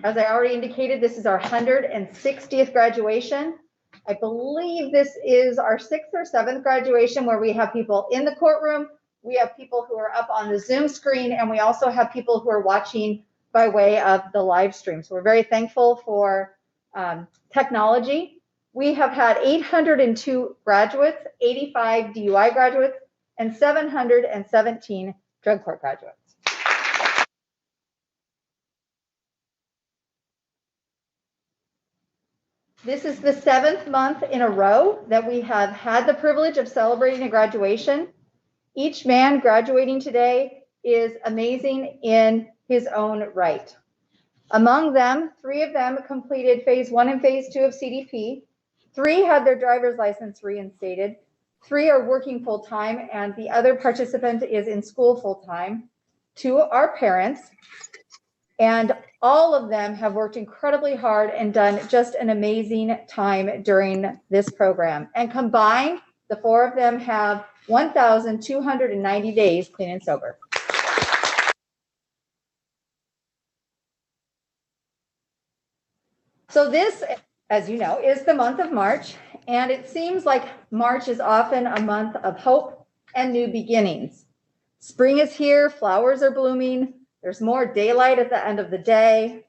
As I already indicated, this is our 160th graduation. I believe this is our 6th or 7th graduation where we have people in the courtroom, we have people who are up on the Zoom screen, and we also have people who are watching by way of the live stream. So we're very thankful for technology. We have had 802 graduates, 85 DUI graduates, and 717 drug court graduates. This is the 7th month in a row that we have had the privilege of celebrating a graduation. Each man graduating today is amazing in his own right. Among them, 3 of them completed phase 1 and phase 2 of CDP. 3 had their driver's license reinstated. 3 are working full-time, and the other participant is in school full-time. 2 are parents, and all of them have worked incredibly hard and done just an amazing time during this program. And combined, the 4 of them have 1,290 days clean and sober. So this, as you know, is the month of March, and it seems like March is often a month of hope and new beginnings. Spring is here, flowers are blooming, there's more daylight at the end of the day.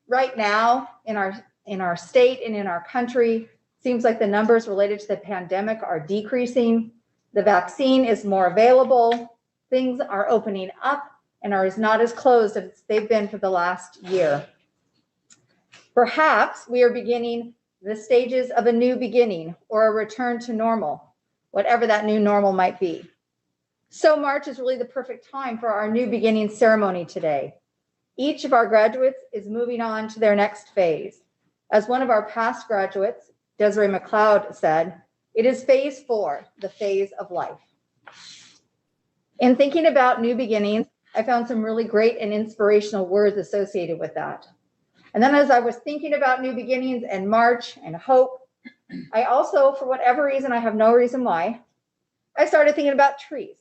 Right now, in our state and in our country, seems like the numbers related to the pandemic are decreasing. The vaccine is more available. Things are opening up and are not as closed as they've been for the last year. Perhaps we are beginning the stages of a new beginning or a return to normal, whatever that new normal might be. So March is really the perfect time for our new beginning ceremony today. Each of our graduates is moving on to their next phase. As one of our past graduates, Desiree McLeod, said, it is phase 4, the phase of life. In thinking about new beginnings, I found some really great and inspirational words associated with that. And then as I was thinking about new beginnings and March and hope, I also, for whatever reason, I have no reason why, I started thinking about trees.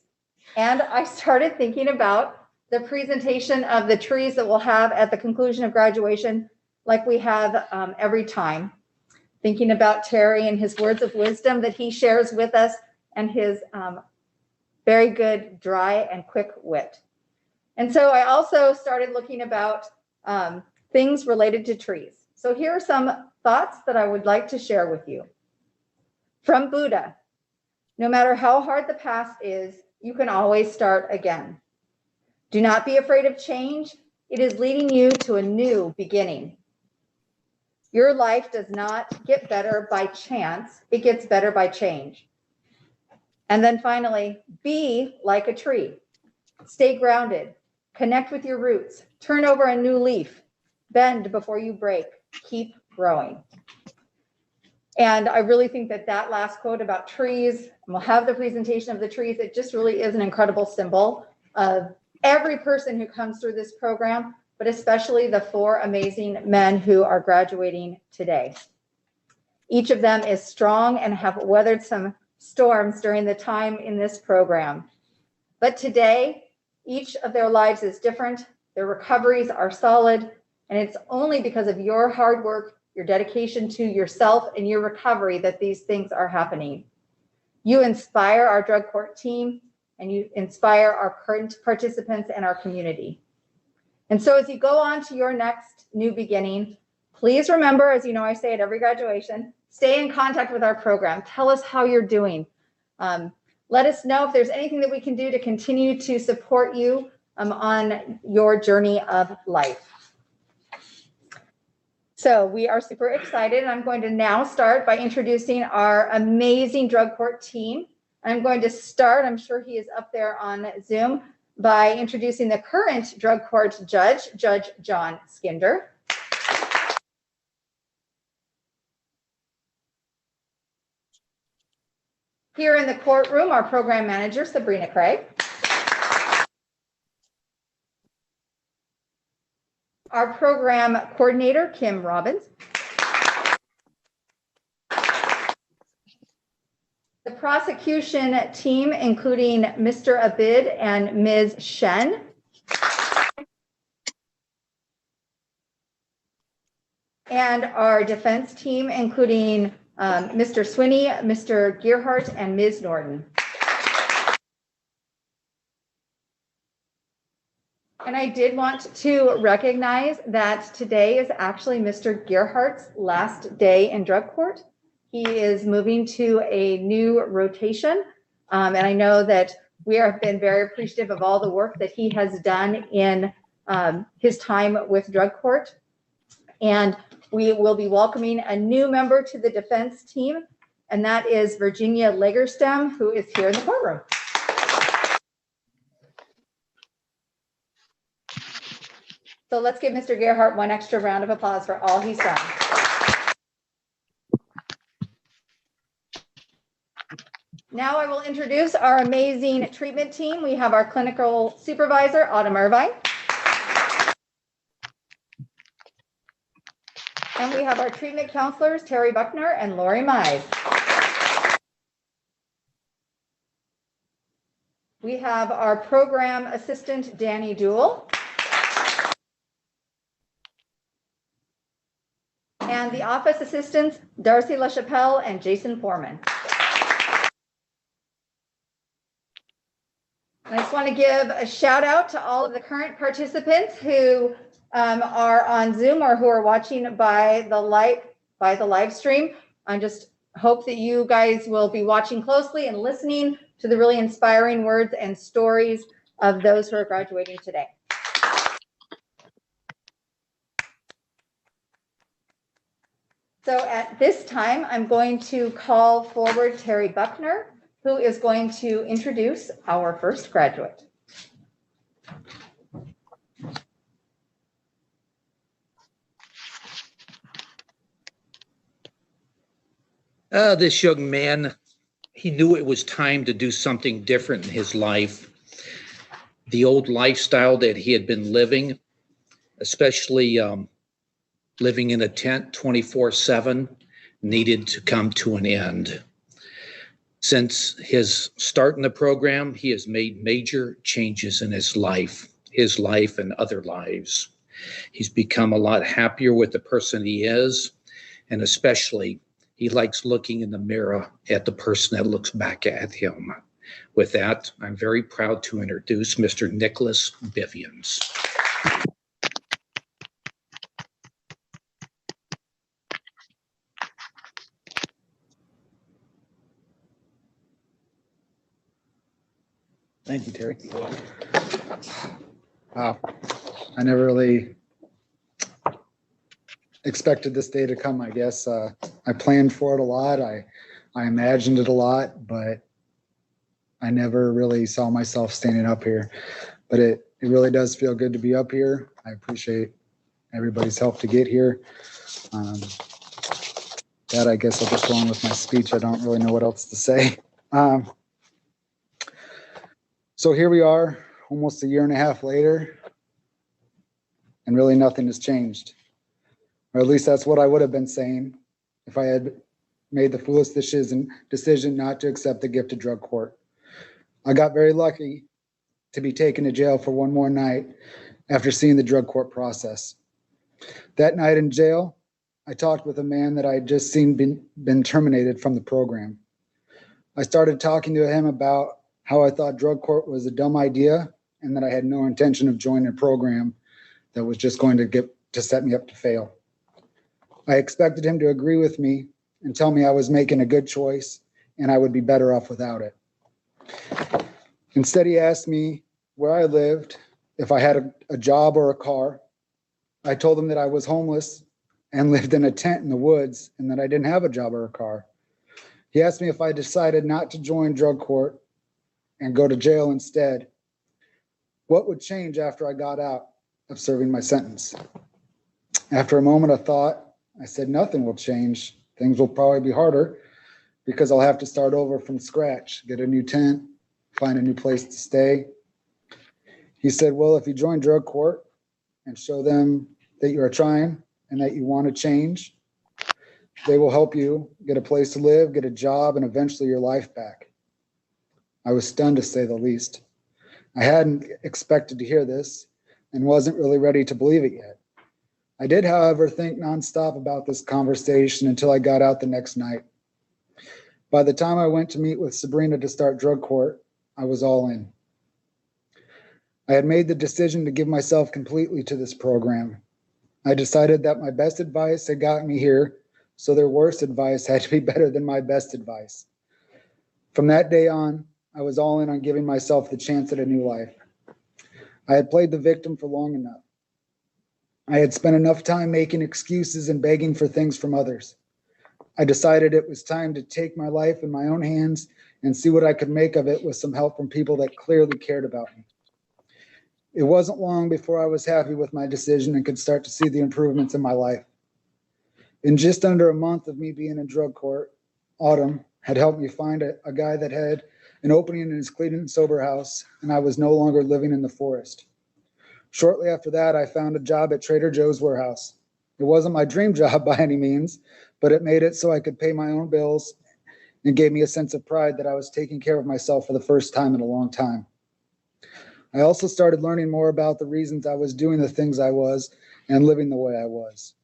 And I started thinking about the presentation of the trees that we'll have at the conclusion of graduation, like we have every time. Thinking about Terry and his words of wisdom that he shares with us and his very good, dry, and quick wit. And so I also started looking about things related to trees. So here are some thoughts that I would like to share with you. From Buddha, no matter how hard the past is, you can always start again. Do not be afraid of change. It is leading you to a new beginning. Your life does not get better by chance. It gets better by change. And then finally, be like a tree. Stay grounded. Connect with your roots. Turn over a new leaf. Bend before you break. Keep growing. And I really think that that last quote about trees, and we'll have the presentation of the trees, it just really is an incredible symbol of every person who comes through this program, but especially the 4 amazing men who are graduating today. Each of them is strong and have weathered some storms during the time in this program. But today, each of their lives is different. Their recoveries are solid, and it's only because of your hard work, your dedication to yourself and your recovery that these things are happening. You inspire our drug court team, and you inspire our current participants and our community. And so as you go on to your next new beginning, please remember, as you know I say at every graduation, stay in contact with our program. Tell us how you're doing. Let us know if there's anything that we can do to continue to support you on your journey of life. So we are super excited. I'm going to now start by introducing our amazing drug court team. I'm going to start, I'm sure he is up there on Zoom, by introducing the current drug court judge, Judge John Skinder. Here in the courtroom, our program manager, Sabrina Craig. Our program coordinator, Kim Robbins. The prosecution team, including Mr. Abid and Ms. Shen. and our defense team, including Mr. Swinney, Mr. Gearhart, and Ms. Norton. And I did want to recognize that today is actually Mr. Gearhart's last day in drug court. He is moving to a new rotation. And I know that we have been very appreciative of all the work that he has done in his time with drug court. And we will be welcoming a new member to the defense team, and that is Virginia Lagerstem, who is here in the courtroom. So let's give Mr. Gearhart one extra round of applause for all he's done. Now I will introduce our amazing treatment team. We have our clinical supervisor, Autumn Irvine. And we have our treatment counselors, Terry Buckner and Lori Mize. We have our program assistant, Danny Dool. And the office assistants, Darcy LaChapelle and Jason Foreman. I just want to give a shout out to all of the current participants who are on Zoom or who are watching by the live stream. I just hope that you guys will be watching closely and listening to the really inspiring words and stories of those who are graduating today. So at this time, I'm going to call forward Terry Buckner, who is going to introduce our first graduate. This young man, he knew it was time to do something different in his life. The old lifestyle that he had been living, especially living in a tent 24/7, needed to come to an end. Since his start in the program, he has made major changes in his life and other lives. He's become a lot happier with the person he is, and especially he likes looking in the mirror at the person that looks back at him. With that, I'm very proud to introduce Mr. Nicholas Bivians. Thank you, Terry. Wow, I never really expected this day to come, I guess. I planned for it a lot. I imagined it a lot, but I never really saw myself standing up here. But it really does feel good to be up here. I appreciate everybody's help to get here. That I guess I'll just go on with my speech. I don't really know what else to say. So here we are, almost a year and a half later, and really nothing has changed. Or at least that's what I would have been saying if I had made the foolish decision not to accept the gift of drug court. I got very lucky to be taken to jail for one more night after seeing the drug court process. That night in jail, I talked with a man that I had just seen been terminated from the program. I started talking to him about how I thought drug court was a dumb idea and that I had no intention of joining a program that was just going to set me up to fail. I expected him to agree with me and tell me I was making a good choice and I would be better off without it. Instead, he asked me where I lived, if I had a job or a car. I told him that I was homeless and lived in a tent in the woods and that I didn't have a job or a car. He asked me if I decided not to join drug court and go to jail instead, what would change after I got out of serving my sentence? After a moment of thought, I said, nothing will change. Things will probably be harder because I'll have to start over from scratch, get a new tent, find a new place to stay. He said, well, if you join drug court and show them that you are trying and that you want to change, they will help you get a place to live, get a job, and eventually your life back. I was stunned, to say the least. I hadn't expected to hear this and wasn't really ready to believe it yet. I did, however, think nonstop about this conversation until I got out the next night. By the time I went to meet with Sabrina to start drug court, I was all in. I had made the decision to give myself completely to this program. I decided that my best advice had gotten me here, so their worst advice had to be better than my best advice. From that day on, I was all in on giving myself the chance at a new life. I had played the victim for long enough. I had spent enough time making excuses and begging for things from others. I decided it was time to take my life in my own hands and see what I could make of it with some help from people that clearly cared about me. It wasn't long before I was happy with my decision and could start to see the improvements in my life. In just under a month of me being in drug court, Autumn had helped me find a guy that had an opening in his clean and sober house, and I was no longer living in the forest. Shortly after that, I found a job at Trader Joe's warehouse. It wasn't my dream job by any means, but it made it so I could pay my own bills and gave me a sense of pride that I was taking care of myself for the first time in a long time. I also started learning more about the reasons I was doing the things I was and living the way I was.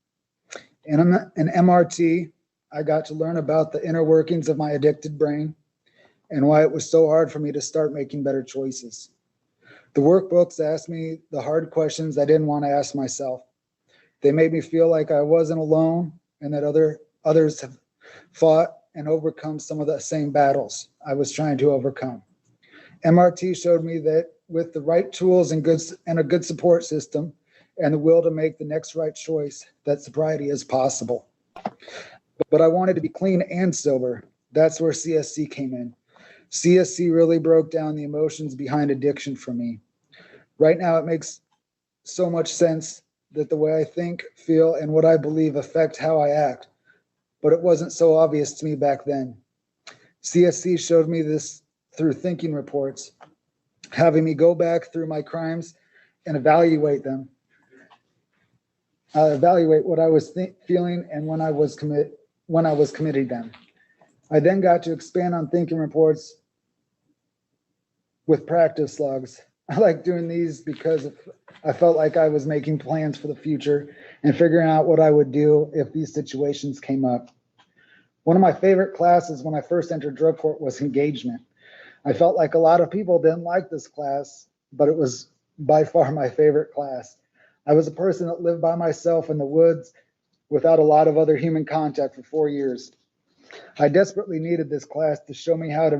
In MRT, I got to learn about the inner workings of my addicted brain and why it was so hard for me to start making better choices. The workbooks asked me the hard questions I didn't want to ask myself. They made me feel like I wasn't alone and that others have fought and overcome some of the same battles I was trying to overcome. MRT showed me that with the right tools and a good support system and the will to make the next right choice, that sobriety is possible. But I wanted to be clean and sober. That's where CSC came in. CSC really broke down the emotions behind addiction for me. Right now, it makes so much sense that the way I think, feel, and what I believe affect how I act, but it wasn't so obvious to me back then. CSC showed me this through thinking reports, having me go back through my crimes and evaluate them, evaluate what I was feeling and when I was committing them. I then got to expand on thinking reports with practice logs. I like doing these because I felt like I was making plans for the future and figuring out what I would do if these situations came up. One of my favorite classes when I first entered drug court was engagement. I felt like a lot of people didn't like this class, but it was by far my favorite class. I was a person that lived by myself in the woods without a lot of other human contact for 4 years. I desperately needed this class to show me how to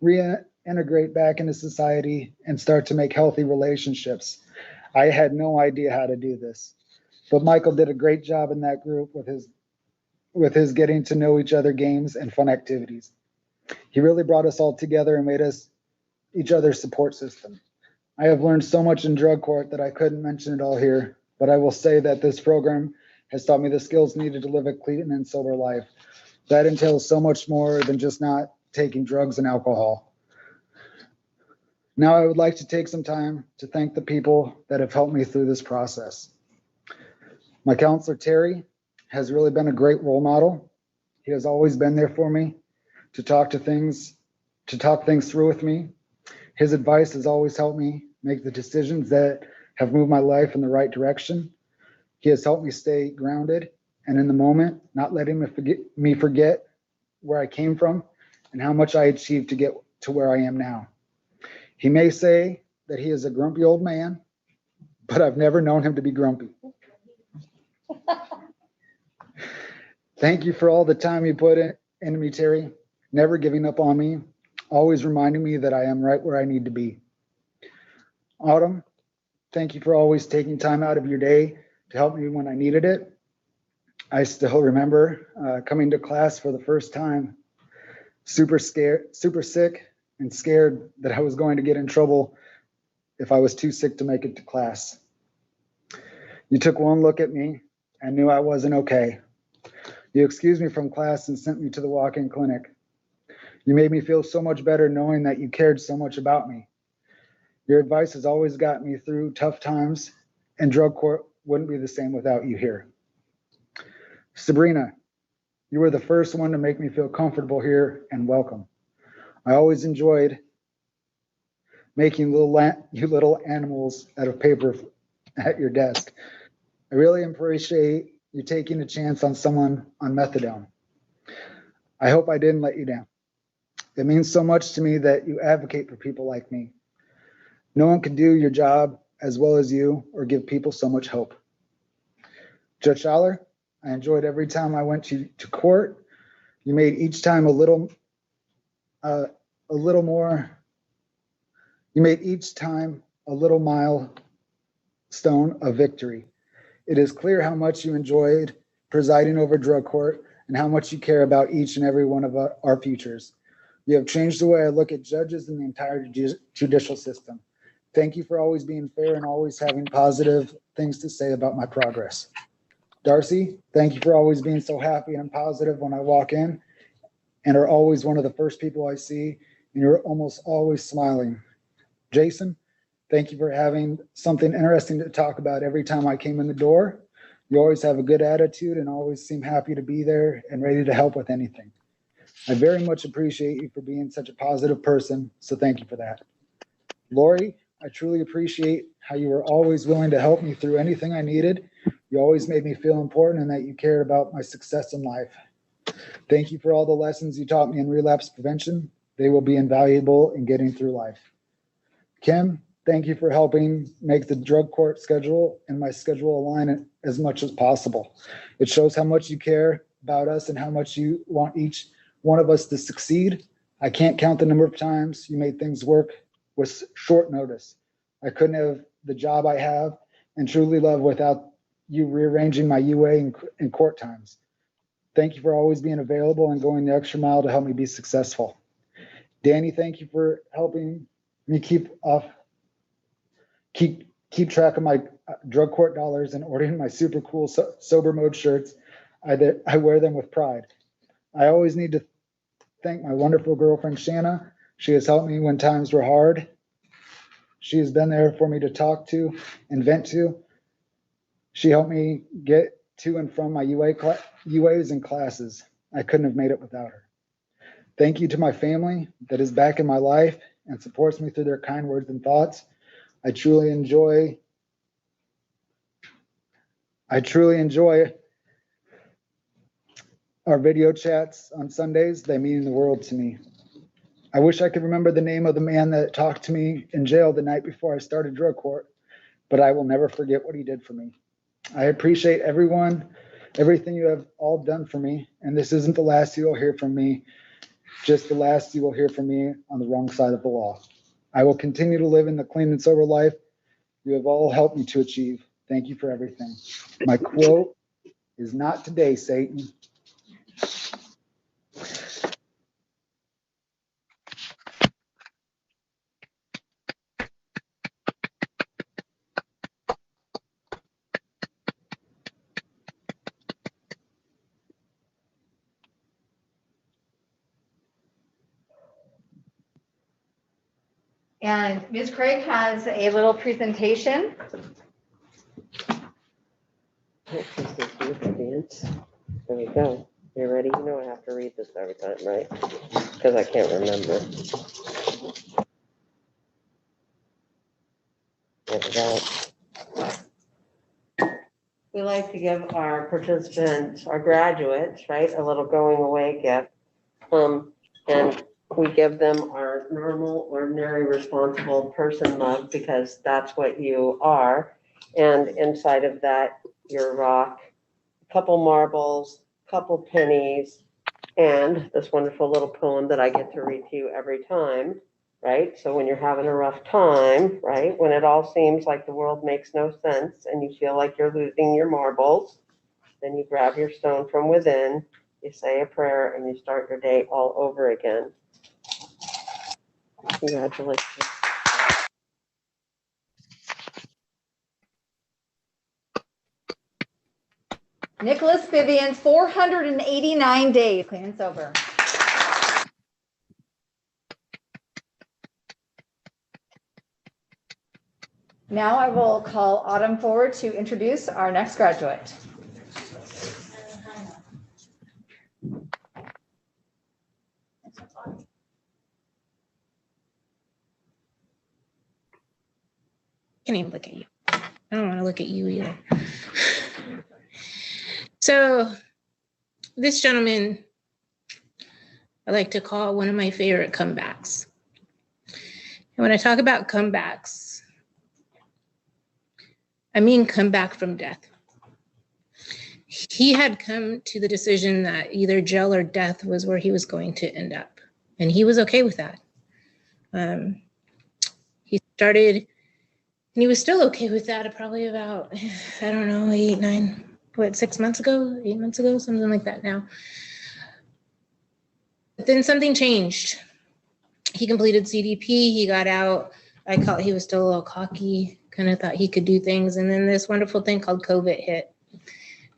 reintegrate back into society and start to make healthy relationships. I had no idea how to do this, but Michael did a great job in that group with his getting to know each other games and fun activities. He really brought us all together and made us each other's support system. I have learned so much in drug court that I couldn't mention it all here, but I will say that this program has taught me the skills needed to live a clean and sober life. That entails so much more than just not taking drugs and alcohol. Now I would like to take some time to thank the people that have helped me through this process. My counselor, Terry, has really been a great role model. He has always been there for me to talk things through with me. His advice has always helped me make the decisions that have moved my life in the right direction. He has helped me stay grounded and in the moment, not letting me forget where I came from and how much I achieved to get to where I am now. He may say that he is a grumpy old man, but I've never known him to be grumpy. Thank you for all the time you put into me, Terry, never giving up on me, always reminding me that I am right where I need to be. Autumn, thank you for always taking time out of your day to help me when I needed it. I still remember coming to class for the first time, super sick and scared that I was going to get in trouble if I was too sick to make it to class. You took one look at me and knew I wasn't okay. You excused me from class and sent me to the walk-in clinic. You made me feel so much better knowing that you cared so much about me. Your advice has always got me through tough times, and drug court wouldn't be the same without you here. Sabrina, you were the first one to make me feel comfortable here and welcome. I always enjoyed making you little animals out of paper at your desk. I really appreciate you taking a chance on someone on methadone. I hope I didn't let you down. It means so much to me that you advocate for people like me. No one can do your job as well as you or give people so much hope. Judge Schaller, I enjoyed every time I went to court. You made each time a little more. You made each time a little milestone of victory. It is clear how much you enjoyed presiding over drug court and how much you care about each and every one of our futures. You have changed the way I look at judges and the entire judicial system. Thank you for always being fair and always having positive things to say about my progress. Darcy, thank you for always being so happy and positive when I walk in and are always one of the first people I see, and you're almost always smiling. Jason, thank you for having something interesting to talk about every time I came in the door. You always have a good attitude and always seem happy to be there and ready to help with anything. I very much appreciate you for being such a positive person, so thank you for that. Lori, I truly appreciate how you were always willing to help me through anything I needed. You always made me feel important and that you cared about my success in life. Thank you for all the lessons you taught me in relapse prevention. They will be invaluable in getting through life. Kim, thank you for helping make the drug court schedule and my schedule align as much as possible. It shows how much you care about us and how much you want each one of us to succeed. I can't count the number of times you made things work with short notice. I couldn't have the job I have and truly love without you rearranging my UA and court times. Thank you for always being available and going the extra mile to help me be successful. Danny, thank you for helping me keep track of my drug court dollars and ordering my super cool sober mode shirts. I wear them with pride. I always need to thank my wonderful girlfriend, Shanna. She has helped me when times were hard. She has been there for me to talk to and vent to. She helped me get to and from my UAs and classes. I couldn't have made it without her. Thank you to my family that is back in my life and supports me through their kind words and thoughts. I truly enjoy our video chats on Sundays. They mean the world to me. I wish I could remember the name of the man that talked to me in jail the night before I started drug court, but I will never forget what he did for me. I appreciate everything you have all done for me, and this isn't the last you'll hear from me, just the last you will hear from me on the wrong side of the law. I will continue to live in the clean and sober life you have all helped me to achieve. Thank you for everything. My quote is not today, Satan. And Ms. Craig has a little presentation. There we go. You ready? You know I have to read this every time, right? Because I can't remember. There we go. We like to give our participants, our graduates, right, a little going away gift. And we give them our normal, ordinary, responsible person mug because that's what you are. And inside of that, your rock, a couple marbles, couple pennies, and this wonderful little poem that I get to read to you every time, right? So when you're having a rough time, right, when it all seems like the world makes no sense and you feel like you're losing your marbles, then you grab your stone from within, you say a prayer, and you start your day all over again. Congratulations. Nicholas Vivian's 489 days clean and sober. Now I will call Autumn forward to introduce our next graduate. Can't even look at you. I don't want to look at you either. So this gentleman, I like to call one of my favorite comebacks. And when I talk about comebacks, I mean comeback from death. He had come to the decision that either jail or death was where he was going to end up. And he was okay with that. He started, and he was still okay with that probably about, I don't know, 6 months ago, 8 months ago, something like that now. But then something changed. He completed CDP, he got out. He was still a little cocky, kind of thought he could do things. And then this wonderful thing called COVID hit.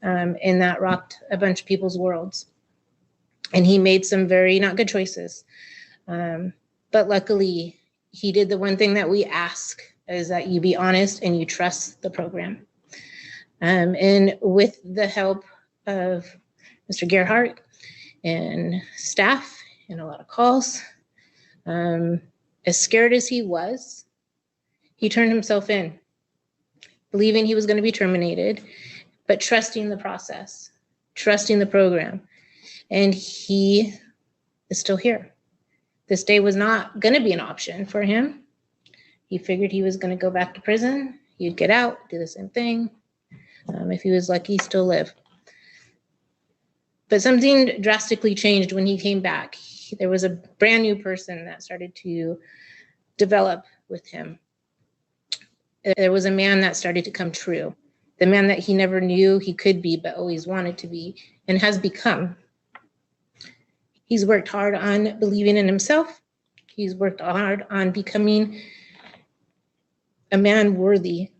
And that rocked a bunch of people's worlds. And he made some very not good choices. But luckily, he did the one thing that we ask, is that you be honest and you trust the program. And with the help of Mr. Gerhardt and staff and a lot of calls, as scared as he was, he turned himself in, believing he was going to be terminated, but trusting the process, trusting the program. And he is still here. This day was not going to be an option for him. He figured he was going to go back to prison. He'd get out, do the same thing. If he was lucky, still live. But something drastically changed when he came back. There was a brand new person that started to develop with him. There was a man that started to come true. The man that he never knew he could be, but always wanted to be, and has become. He's worked hard on believing in himself. He's worked hard on becoming a man worthy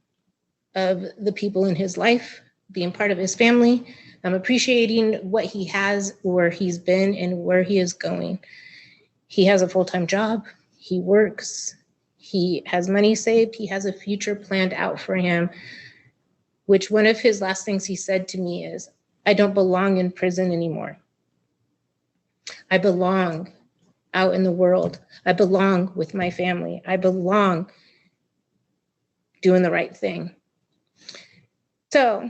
of the people in his life, being part of his family, appreciating what he has, where he's been, and where he is going. He has a full-time job. He works. He has money saved. He has a future planned out for him, which one of his last things he said to me is, I don't belong in prison anymore. I belong out in the world. I belong with my family. I belong doing the right thing. So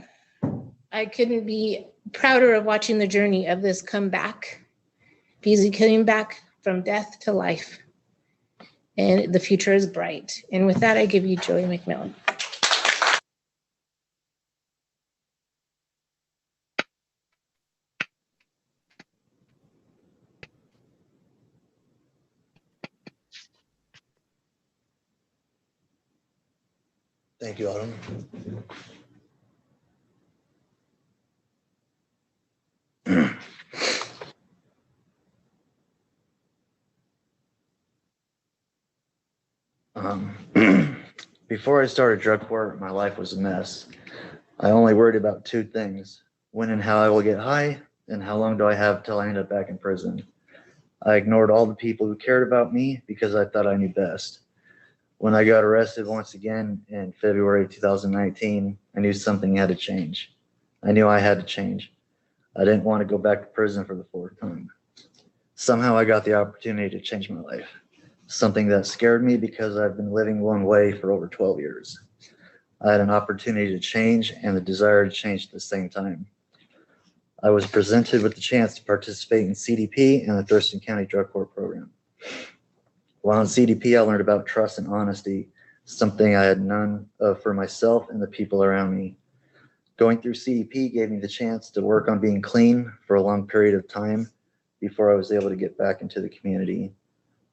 I couldn't be prouder of watching the journey of this comeback, because he came back from death to life, and the future is bright. And with that, I give you Joey McMillan. Thank you, Autumn. Before I started drug court, my life was a mess. I only worried about two things: when and how I will get high, and how long do I have till I end up back in prison. I ignored all the people who cared about me because I thought I knew best. When I got arrested once again in February 2019, I knew something had to change. I knew I had to change. I didn't want to go back to prison for the fourth time. Somehow I got the opportunity to change my life, something that scared me because I've been living one way for over 12 years. I had an opportunity to change and the desire to change at the same time. I was presented with the chance to participate in CDP and the Thurston County Drug Court Program. While in CDP, I learned about trust and honesty, something I had none of for myself and the people around me. Going through CDP gave me the chance to work on being clean for a long period of time before I was able to get back into the community.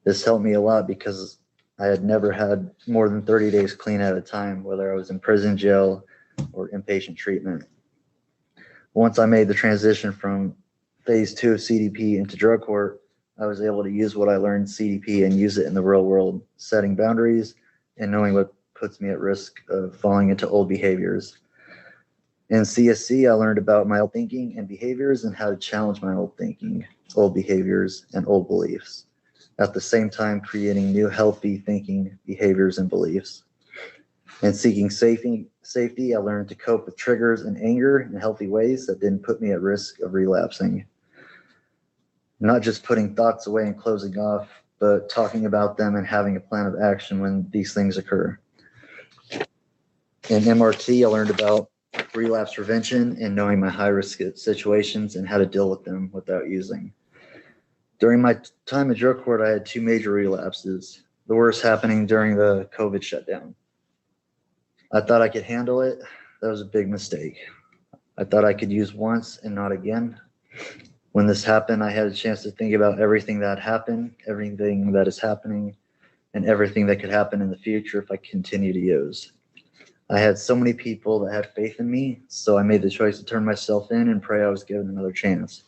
This helped me a lot because I had never had more than 30 days clean at a time, whether I was in prison, jail, or inpatient treatment. Once I made the transition from phase 2 of CDP into drug court, I was able to use what I learned in CDP and use it in the real world, setting boundaries and knowing what puts me at risk of falling into old behaviors. In CSC, I learned about my old thinking and behaviors and how to challenge my old thinking, old behaviors, and old beliefs, at the same time creating new healthy thinking, behaviors, and beliefs. In seeking safety, I learned to cope with triggers and anger in healthy ways that didn't put me at risk of relapsing. Not just putting thoughts away and closing off, but talking about them and having a plan of action when these things occur. In MRT, I learned about relapse prevention, and knowing my high-risk situations and how to deal with them without using. During my time at drug court, I had 2 major relapses, the worst happening during the COVID shutdown. I thought I could handle it. That was a big mistake. I thought I could use once and not again. When this happened, I had a chance to think about everything that happened, everything that is happening, and everything that could happen in the future if I continue to use. I had so many people that had faith in me, so I made the choice to turn myself in and pray I was given another chance.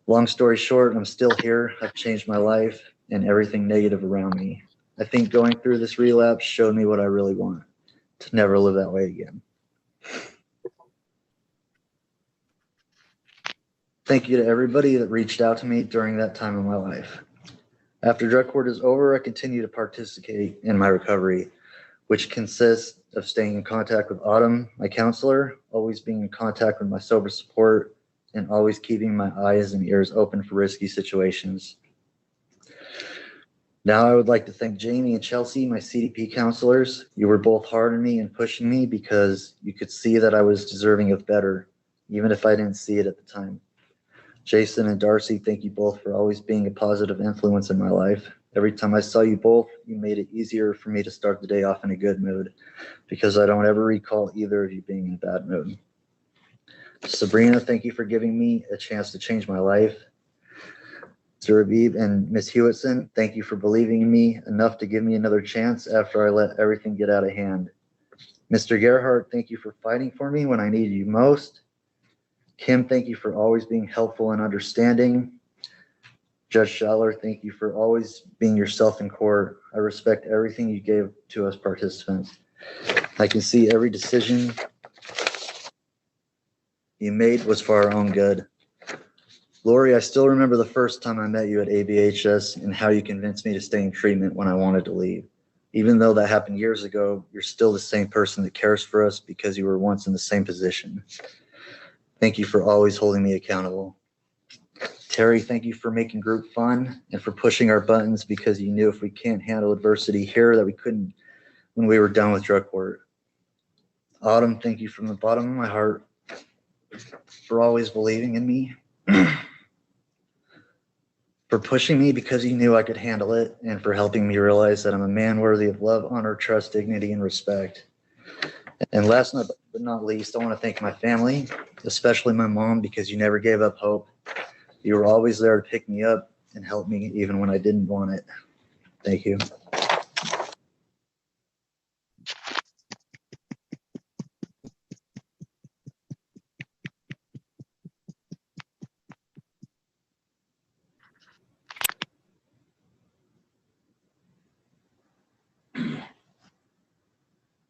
Long story short, I'm still here. I've changed my life and everything negative around me. I think going through this relapse showed me what I really want, to never live that way again. Thank you to everybody that reached out to me during that time in my life. After drug court is over, I continue to participate in my recovery, which consists of staying in contact with Autumn, my counselor, always being in contact with my sober support, and always keeping my eyes and ears open for risky situations. Now I would like to thank Jamie and Chelsea, my CDP counselors. You were both hard on me and pushing me because you could see that I was deserving of better, even if I didn't see it at the time. Jason and Darcy, thank you both for always being a positive influence in my life. Every time I saw you both, you made it easier for me to start the day off in a good mood, because I don't ever recall either of you being in a bad mood. Sabrina, thank you for giving me a chance to change my life. Mr. Rabib and Ms. Hewitson, thank you for believing in me enough to give me another chance after I let everything get out of hand. Mr. Gerhardt, thank you for fighting for me when I needed you most. Kim, thank you for always being helpful and understanding. Judge Schaller, thank you for always being yourself in court. I respect everything you gave to us participants. I can see every decision you made was for our own good. Lori, I still remember the first time I met you at ABHS and how you convinced me to stay in treatment when I wanted to leave. Even though that happened years ago, you're still the same person that cares for us because you were once in the same position. Thank you for always holding me accountable. Terry, thank you for making group fun and for pushing our buttons because you knew if we can't handle adversity here that we couldn't when we were done with drug court. Autumn, thank you from the bottom of my heart for always believing in me, for pushing me because you knew I could handle it, and for helping me realize that I'm a man worthy of love, honor, trust, dignity, and respect. And last but not least, I want to thank my family, especially my mom, because you never gave up hope. You were always there to pick me up and help me even when I didn't want it. Thank you.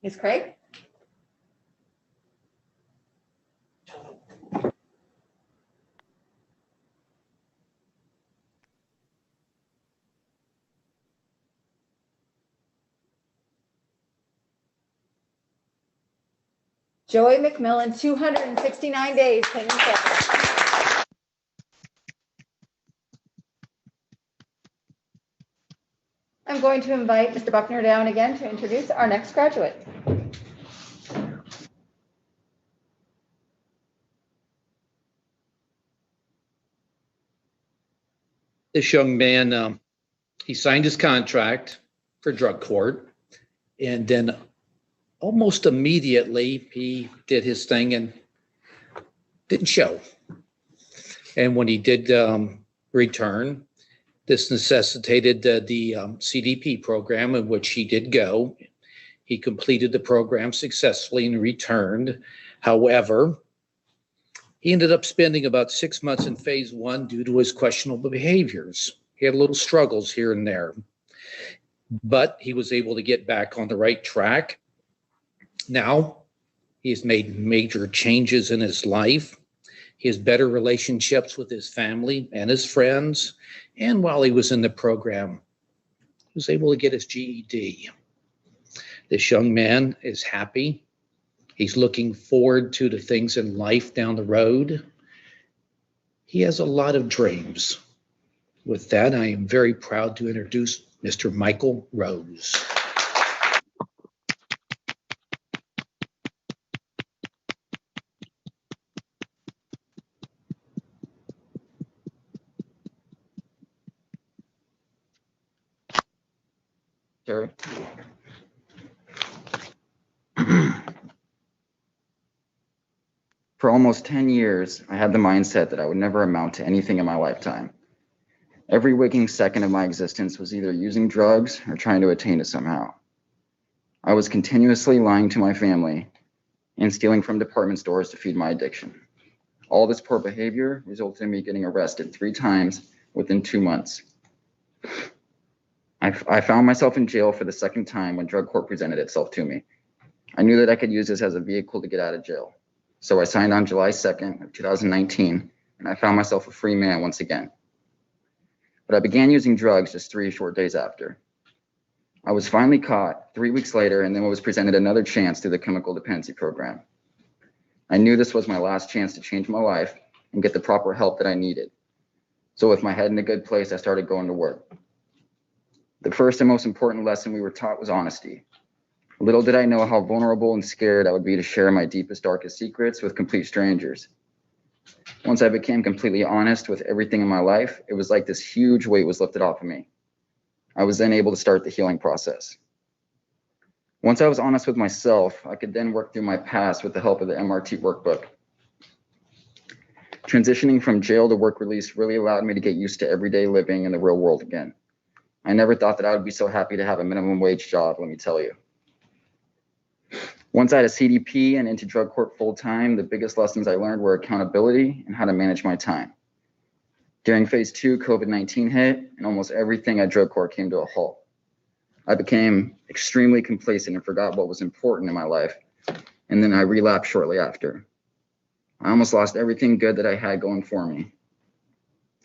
Ms. Craig? Joey McMillan, 269 days, clean and sober. I'm going to invite Mr. Buckner down again to introduce our next graduate. This young man, he signed his contract for drug court, and then almost immediately he did his thing and didn't show. And when he did return, this necessitated the CDP program, in which he did go. He completed the program successfully and returned. However, he ended up spending about 6 months in phase 1 due to his questionable behaviors. He had little struggles here and there, but he was able to get back on the right track. Now, he's made major changes in his life. He has better relationships with his family and his friends. And while he was in the program, he was able to get his GED. This young man is happy. He's looking forward to the things in life down the road. He has a lot of dreams. With that, I am very proud to introduce Mr. Michael Rose. Terry. For almost 10 years, I had the mindset that I would never amount to anything in my lifetime. Every waking second of my existence was either using drugs or trying to attain it somehow. I was continuously lying to my family and stealing from department stores to feed my addiction. All this poor behavior resulted in me getting arrested 3 times within 2 months. I found myself in jail for the second time when drug court presented itself to me. I knew that I could use this as a vehicle to get out of jail. So I signed on July 2nd of 2019, and I found myself a free man once again. But I began using drugs just 3 short days after. I was finally caught 3 weeks later, and then was presented another chance through the chemical dependency program. I knew this was my last chance to change my life and get the proper help that I needed. So with my head in a good place, I started going to work. The first and most important lesson we were taught was honesty. Little did I know how vulnerable and scared I would be to share my deepest, darkest secrets with complete strangers. Once I became completely honest with everything in my life, it was like this huge weight was lifted off of me. I was then able to start the healing process. Once I was honest with myself, I could then work through my past with the help of the MRT workbook. Transitioning from jail to work release really allowed me to get used to everyday living in the real world again. I never thought that I would be so happy to have a minimum wage job, let me tell you. Once I had a CDP and into drug court full time, the biggest lessons I learned were accountability and how to manage my time. During phase 2, COVID-19 hit, and almost everything at drug court came to a halt. I became extremely complacent and forgot what was important in my life, and then I relapsed shortly after. I almost lost everything good that I had going for me.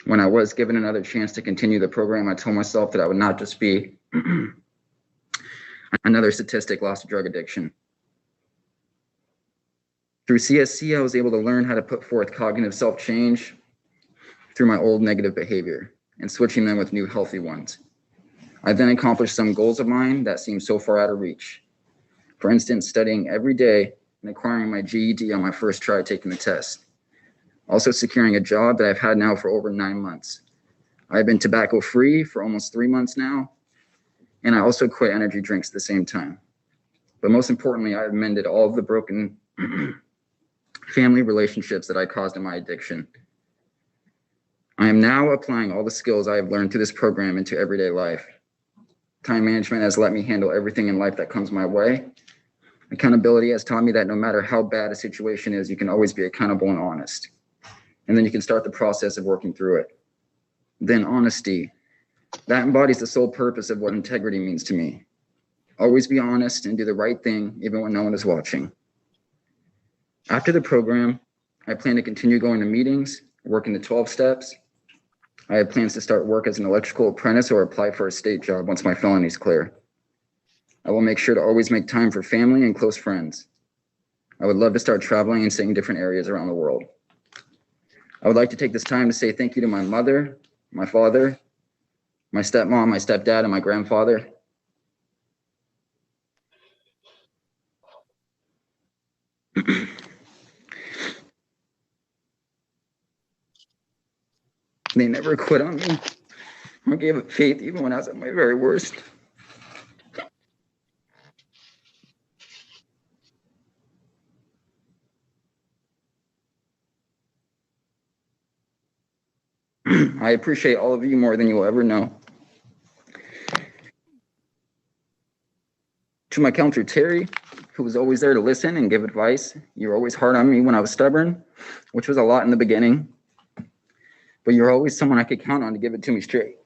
When I was given another chance to continue the program, I told myself that I would not just be another statistic lost to drug addiction. Through CSC, I was able to learn how to put forth cognitive self-change through my old negative behavior and switching them with new healthy ones. I then accomplished some goals of mine that seemed so far out of reach. For instance, studying every day and acquiring my GED on my first try taking the test. Also securing a job that I've had now for over 9 months. I've been tobacco free for almost 3 months now, and I also quit energy drinks at the same time. But most importantly, I've mended all of the broken family relationships that I caused in my addiction. I am now applying all the skills I have learned through this program into everyday life. Time management has let me handle everything in life that comes my way. Accountability has taught me that no matter how bad a situation is, you can always be accountable and honest. And then you can start the process of working through it. Then honesty, that embodies the sole purpose of what integrity means to me. Always be honest and do the right thing, even when no one is watching. After the program, I plan to continue going to meetings, working the 12 steps. I have plans to start work as an electrical apprentice or apply for a state job once my felony is clear. I will make sure to always make time for family and close friends. I would love to start traveling and seeing different areas around the world. I would like to take this time to say thank you to my mother, my father, my stepmom, my stepdad, and my grandfather. They never quit on me or gave up faith even when I was at my very worst. I appreciate all of you more than you'll ever know. To my counselor, Terry, who was always there to listen and give advice. You were always hard on me when I was stubborn, which was a lot in the beginning. But you're always someone I could count on to give it to me straight.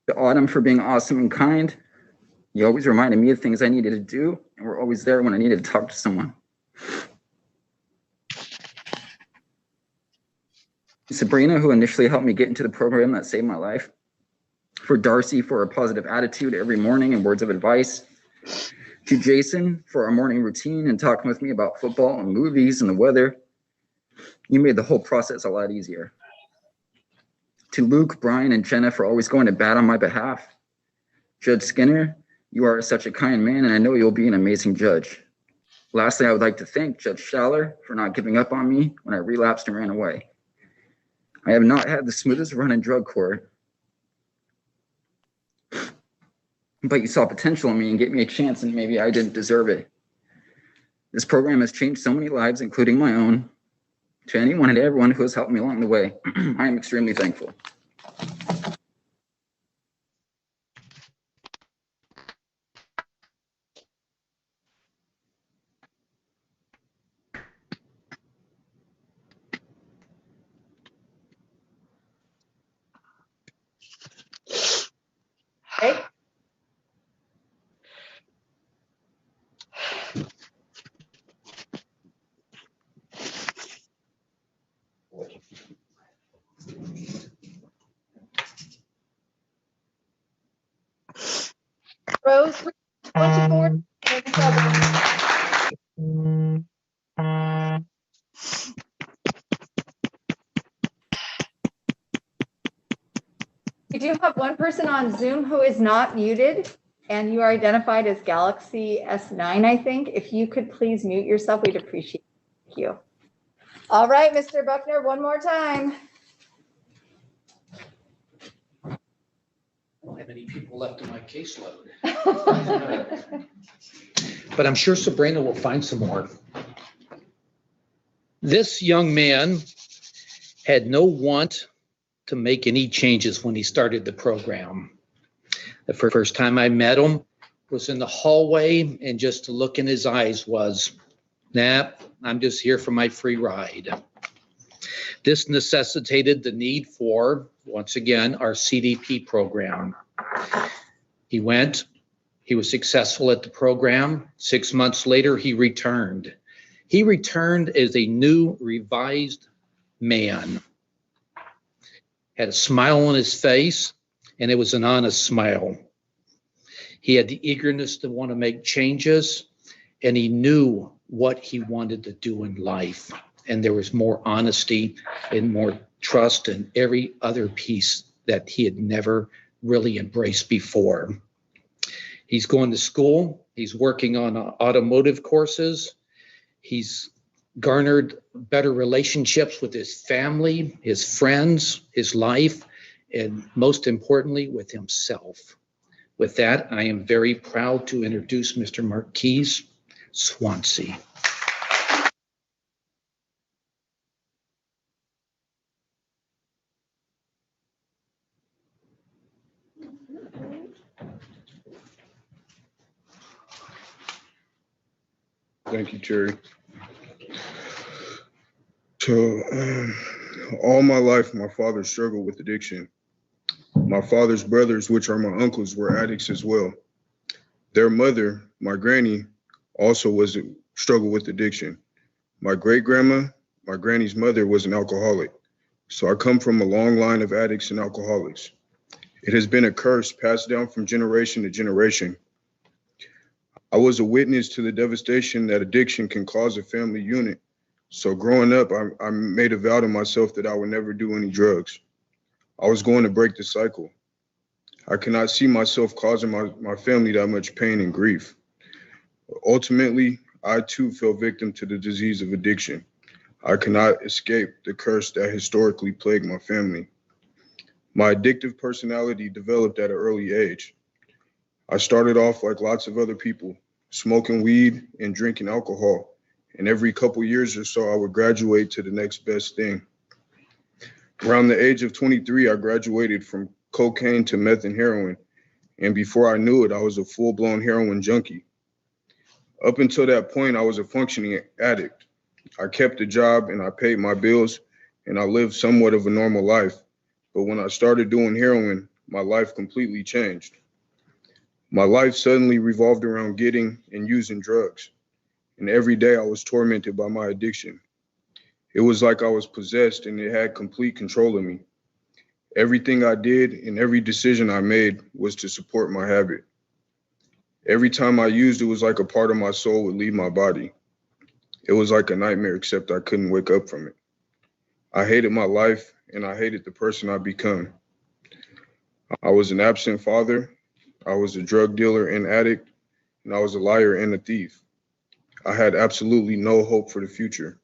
To Autumn for being awesome and kind. You always reminded me of things I needed to do, and were always there when I needed to talk to someone. Sabrina, who initially helped me get into the program that saved my life. For Darcy, for a positive attitude every morning and words of advice. To Jason, for our morning routine and talking with me about football and movies and the weather. You made the whole process a lot easier. To Luke, Brian, and Jenna for always going to bat on my behalf. Judge Skinner, you are such a kind man, and I know you'll be an amazing judge. Lastly, I would like to thank Judge Schaller for not giving up on me when I relapsed and ran away. I have not had the smoothest run in drug court, but you saw potential in me and gave me a chance, and maybe I didn't deserve it. This program has changed so many lives, including my own. To anyone and everyone who has helped me along the way, I am extremely thankful. Okay. Rose 24. We do have one person on Zoom who is not muted, and you are identified as Galaxy S9, I think. If you could please mute yourself, we'd appreciate it. Thank you. All right, Mr. Buckner, one more time. I don't have any people left in my caseload, but I'm sure Sabrina will find some more. This young man had no want to make any changes when he started the program. The first time I met him was in the hallway, and just to look in his eyes was, nah, I'm just here for my free ride. This necessitated the need for, once again, our CDP program. He went, he was successful at the program. 6 months later, he returned. He returned as a new, revised man. Had a smile on his face, and it was an honest smile. He had the eagerness to want to make changes, and he knew what he wanted to do in life. And there was more honesty and more trust and every other piece that he had never really embraced before. He's going to school. He's working on automotive courses. He's garnered better relationships with his family, his friends, his life, and most importantly, with himself. With that, I am very proud to introduce Mr. Marquise Swansea. Thank you, Terry. So, all my life, my father struggled with addiction. My father's brothers, which are my uncles, were addicts as well. Their mother, my granny, also struggled with addiction. My great-grandma, my granny's mother, was an alcoholic. So I come from a long line of addicts and alcoholics. It has been a curse passed down from generation to generation. I was a witness to the devastation that addiction can cause a family unit. So growing up, I made a vow to myself that I would never do any drugs. I was going to break the cycle. I cannot see myself causing my family that much pain and grief. Ultimately, I too fell victim to the disease of addiction. I cannot escape the curse that historically plagued my family. My addictive personality developed at an early age. I started off like lots of other people, smoking weed and drinking alcohol. And every couple years or so, I would graduate to the next best thing. Around the age of 23, I graduated from cocaine to meth and heroin. And before I knew it, I was a full-blown heroin junkie. Up until that point, I was a functioning addict. I kept a job and I paid my bills and I lived somewhat of a normal life. But when I started doing heroin, my life completely changed. My life suddenly revolved around getting and using drugs. And every day I was tormented by my addiction. It was like I was possessed and it had complete control of me. Everything I did and every decision I made was to support my habit. Every time I used, it was like a part of my soul would leave my body. It was like a nightmare, except I couldn't wake up from it. I hated my life and I hated the person I'd become. I was an absent father, I was a drug dealer and addict, and I was a liar and a thief. I had absolutely no hope for the future.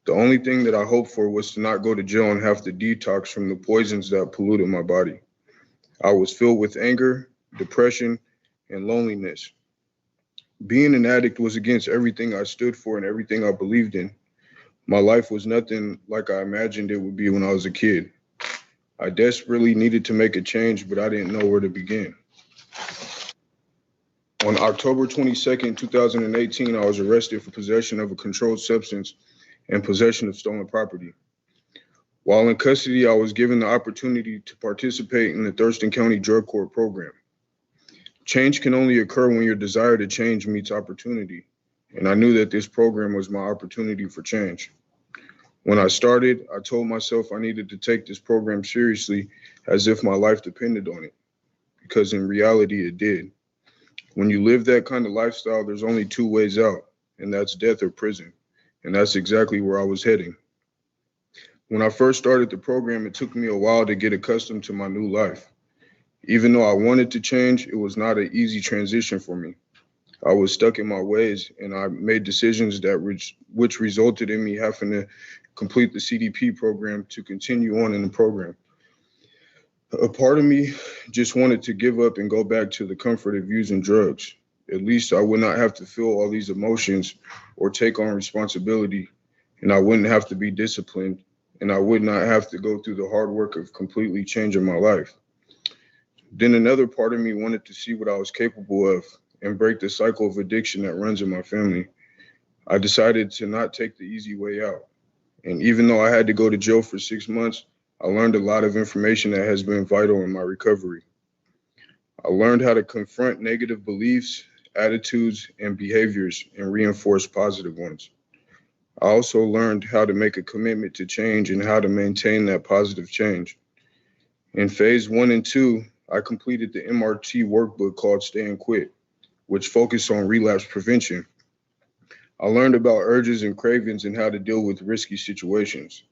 The only thing that I hoped for was to not go to jail and have to detox from the poisons that polluted my body. I was filled with anger, depression, and loneliness. Being an addict was against everything I stood for and everything I believed in. My life was nothing like I imagined it would be when I was a kid. I desperately needed to make a change, but I didn't know where to begin. On October 22nd, 2018, I was arrested for possession of a controlled substance and possession of stolen property. While in custody, I was given the opportunity to participate in the Thurston County Drug Court program. Change can only occur when your desire to change meets opportunity, and I knew that this program was my opportunity for change. When I started, I told myself I needed to take this program seriously as if my life depended on it, because in reality it did. When you live that kind of lifestyle, there's only two ways out, and that's death or prison, and that's exactly where I was heading. When I first started the program, it took me a while to get accustomed to my new life. Even though I wanted to change, it was not an easy transition for me. I was stuck in my ways, and I made decisions which resulted in me having to complete the CDP program to continue on in the program. A part of me just wanted to give up and go back to the comfort of using drugs. At least I would not have to feel all these emotions or take on responsibility, and I wouldn't have to be disciplined, and I would not have to go through the hard work of completely changing my life. Then another part of me wanted to see what I was capable of and break the cycle of addiction that runs in my family. I decided to not take the easy way out. And even though I had to go to jail for 6 months, I learned a lot of information that has been vital in my recovery. I learned how to confront negative beliefs, attitudes, and behaviors and reinforce positive ones. I also learned how to make a commitment to change and how to maintain that positive change. In phase 1 and 2, I completed the MRT workbook called Stay and Quit, which focused on relapse prevention. I learned about urges and cravings and how to deal with risky situations.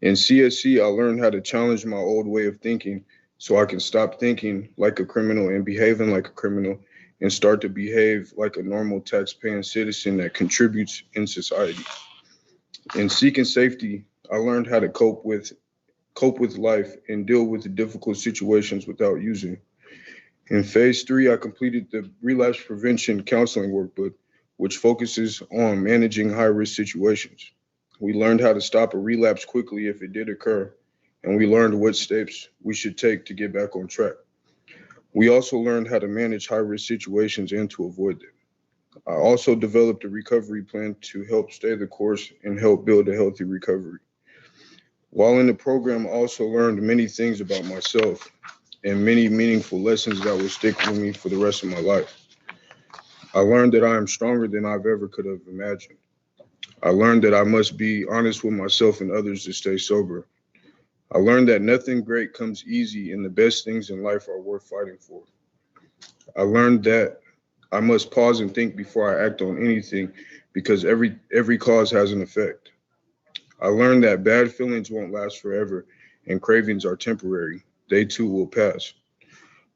In CSC, I learned how to challenge my old way of thinking so I can stop thinking like a criminal and behaving like a criminal and start to behave like a normal tax-paying citizen that contributes in society. In seeking safety, I learned how to cope with life and deal with the difficult situations without using. In phase 3, I completed the relapse prevention counseling workbook, which focuses on managing high-risk situations. We learned how to stop a relapse quickly if it did occur, and we learned what steps we should take to get back on track. We also learned how to manage high-risk situations and to avoid them. I also developed a recovery plan to help stay the course and help build a healthy recovery. While in the program, I also learned many things about myself and many meaningful lessons that will stick with me for the rest of my life. I learned that I am stronger than I've ever could have imagined. I learned that I must be honest with myself and others to stay sober. I learned that nothing great comes easy and the best things in life are worth fighting for. I learned that I must pause and think before I act on anything because every cause has an effect. I learned that bad feelings won't last forever and cravings are temporary. They too will pass.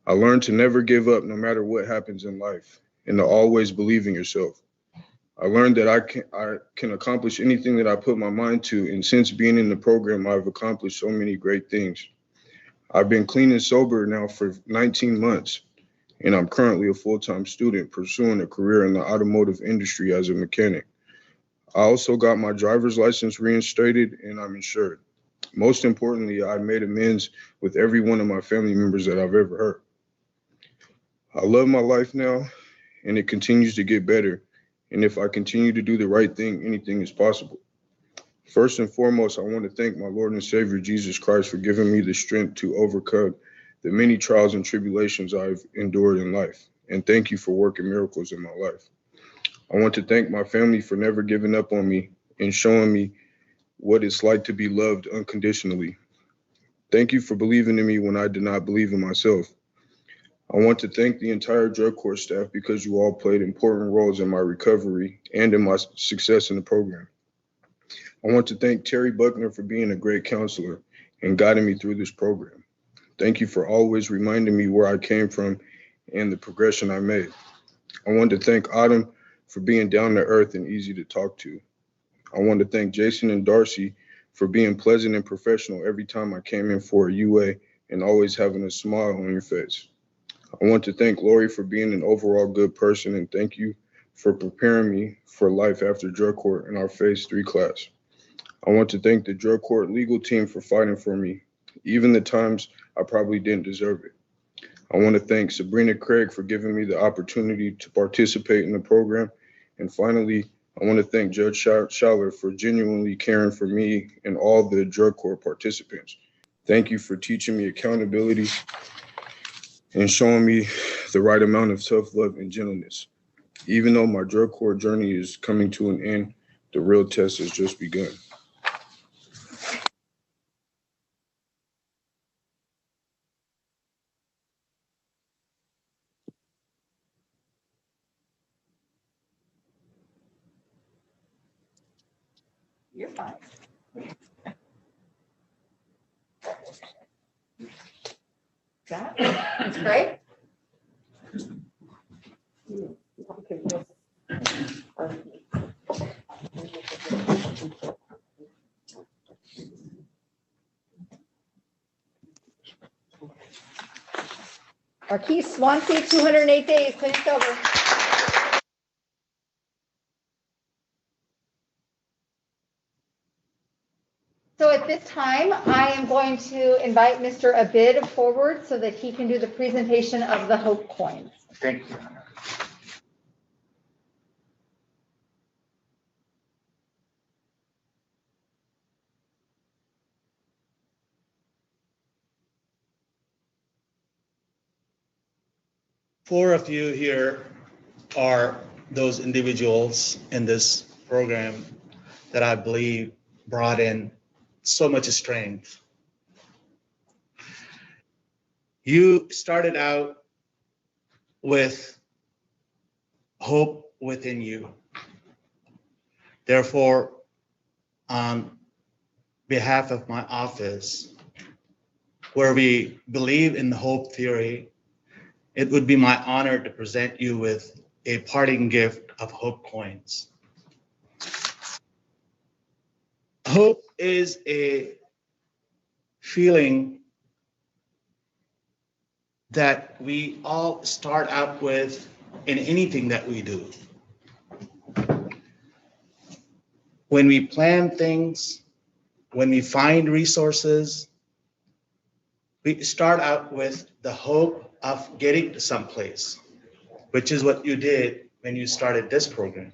I learned to never give up no matter what happens in life and to always believe in yourself. I learned that I can accomplish anything that I put my mind to, and since being in the program, I've accomplished so many great things. I've been clean and sober now for 19 months, and I'm currently a full-time student pursuing a career in the automotive industry as a mechanic. I also got my driver's license reinstated, and I'm insured. Most importantly, I made amends with every one of my family members that I've ever hurt. I love my life now, and it continues to get better. And if I continue to do the right thing, anything is possible. First and foremost, I want to thank my Lord and Savior, Jesus Christ, for giving me the strength to overcome the many trials and tribulations I've endured in life. And thank you for working miracles in my life. I want to thank my family for never giving up on me and showing me what it's like to be loved unconditionally. Thank you for believing in me when I did not believe in myself. I want to thank the entire drug court staff because you all played important roles in my recovery and in my success in the program. I want to thank Terry Buckner for being a great counselor and guiding me through this program. Thank you for always reminding me where I came from and the progression I made. I want to thank Autumn for being down to earth and easy to talk to. I want to thank Jason and Darcy for being pleasant and professional every time I came in for a UA and always having a smile on your face. I want to thank Lori for being an overall good person, and thank you for preparing me for life after drug court in our phase 3 class. I want to thank the drug court legal team for fighting for me, even the times I probably didn't deserve it. I want to thank Sabrina Craig for giving me the opportunity to participate in the program. And finally, I want to thank Judge Schaller for genuinely caring for me and all the drug court participants. Thank you for teaching me accountability and showing me the right amount of tough love and gentleness. Even though my drug court journey is coming to an end, the real test has just begun. You're fine. That's great. Marquise Swansea, 208 days, clean and sober. So at this time, I am going to invite Mr. Abid forward so that he can do the presentation of the Hope coins. Thank you. Four of you here are those individuals in this program that I believe brought in so much strength. You started out with hope within you. Therefore, on behalf of my office, where we believe in the hope theory, it would be my honor to present you with a parting gift of hope coins. Hope is a feeling that we all start out with in anything that we do. When we plan things, when we find resources, we start out with the hope of getting to someplace, which is what you did when you started this program.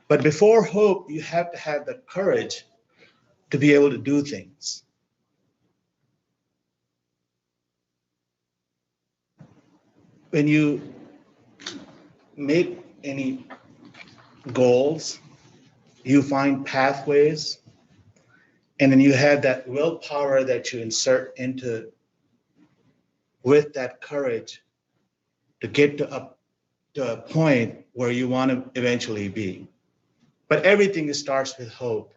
But before hope, you have to have the courage to be able to do things. When you make any goals, you find pathways, and then you have that willpower that you insert into with that courage to get to a point where you want to eventually be. But everything starts with hope.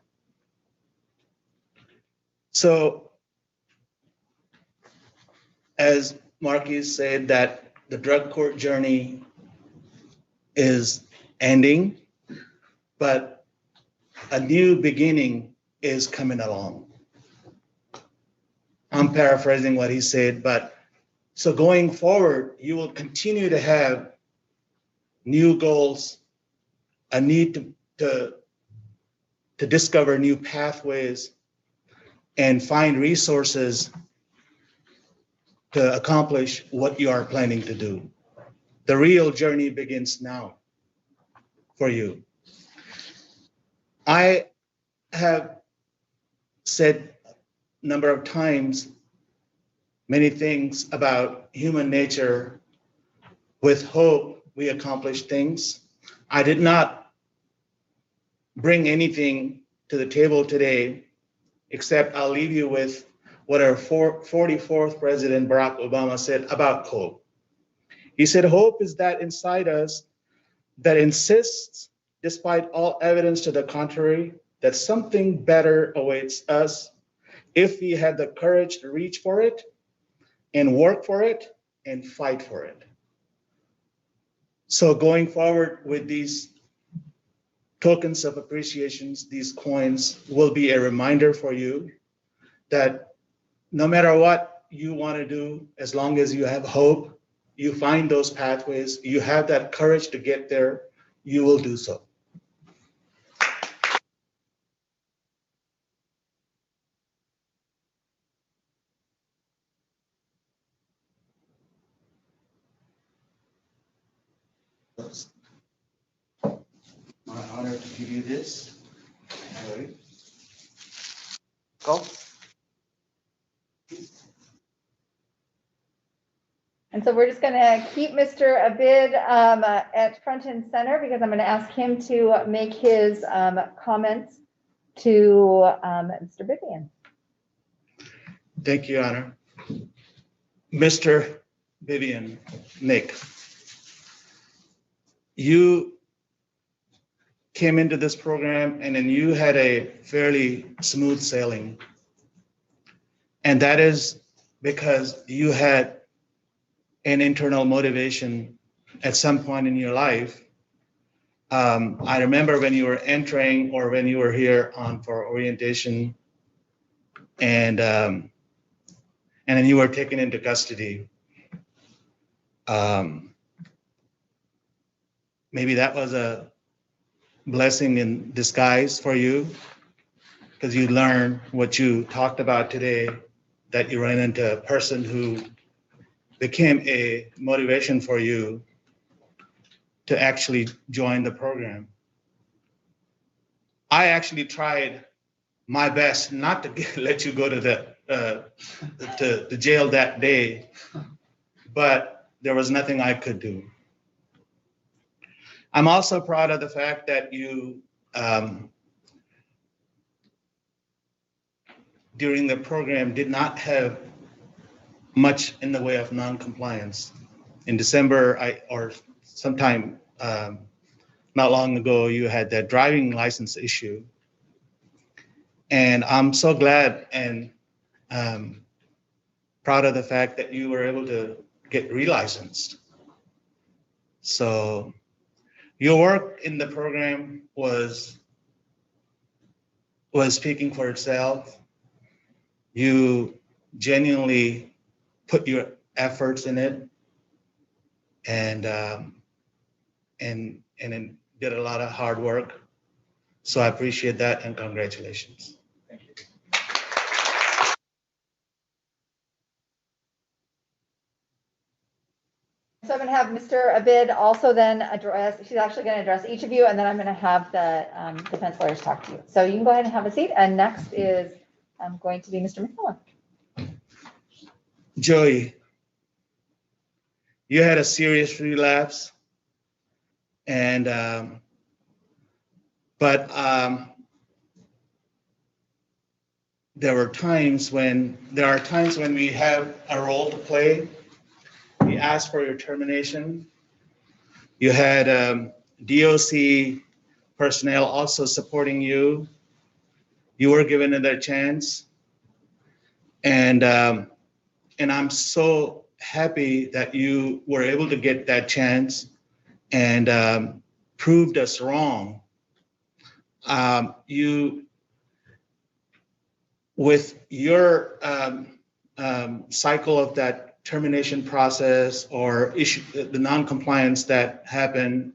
So, as Marquis said, that the drug court journey is ending, but a new beginning is coming along. I'm paraphrasing what he said, but so going forward, you will continue to have new goals, a need to discover new pathways and find resources to accomplish what you are planning to do. The real journey begins now for you. I have said a number of times many things about human nature. With hope, we accomplish things. I did not bring anything to the table today, except I'll leave you with what our 44th President Barack Obama said about hope. He said, hope is that inside us that insists, despite all evidence to the contrary, that something better awaits us if we had the courage to reach for it and work for it and fight for it. So going forward with these tokens of appreciations, these coins will be a reminder for you that no matter what you want to do, as long as you have hope, you find those pathways, you have that courage to get there, you will do so. My honor to give you this. All right. Go. And so we're just going to keep Mr. Abid at front and center because I'm going to ask him to make his comments to Mr. Vivian. Thank you, Your Honor. Mr. Vivian, Nick, you came into this program and then you had a fairly smooth sailing. And that is because you had an internal motivation at some point in your life. I remember when you were entering or when you were here on for orientation and then you were taken into custody. Maybe that was a blessing in disguise for you because you learned what you talked about today, that you ran into a person who became a motivation for you to actually join the program. I actually tried my best not to let you go to the jail that day, but there was nothing I could do. I'm also proud of the fact that you, during the program, did not have much in the way of non-compliance. In December, or sometime not long ago, you had that driving license issue. And I'm so glad and proud of the fact that you were able to get relicensed. So your work in the program was speaking for itself. You genuinely put your efforts in it and did a lot of hard work. So I appreciate that and congratulations. Thank you. So I'm going to have Mr. Abid also then address, she's actually going to address each of you, and then I'm going to have the defense lawyers talk to you. So you can go ahead and have a seat. And next is going to be Mr. McMillan. Joey, you had a serious relapse, and but there are times when we have a role to play. We asked for your termination. You had DOC personnel also supporting you. You were given another chance, and I'm so happy that you were able to get that chance and proved us wrong. You, with your cycle of that termination process or issue, the non-compliance that happened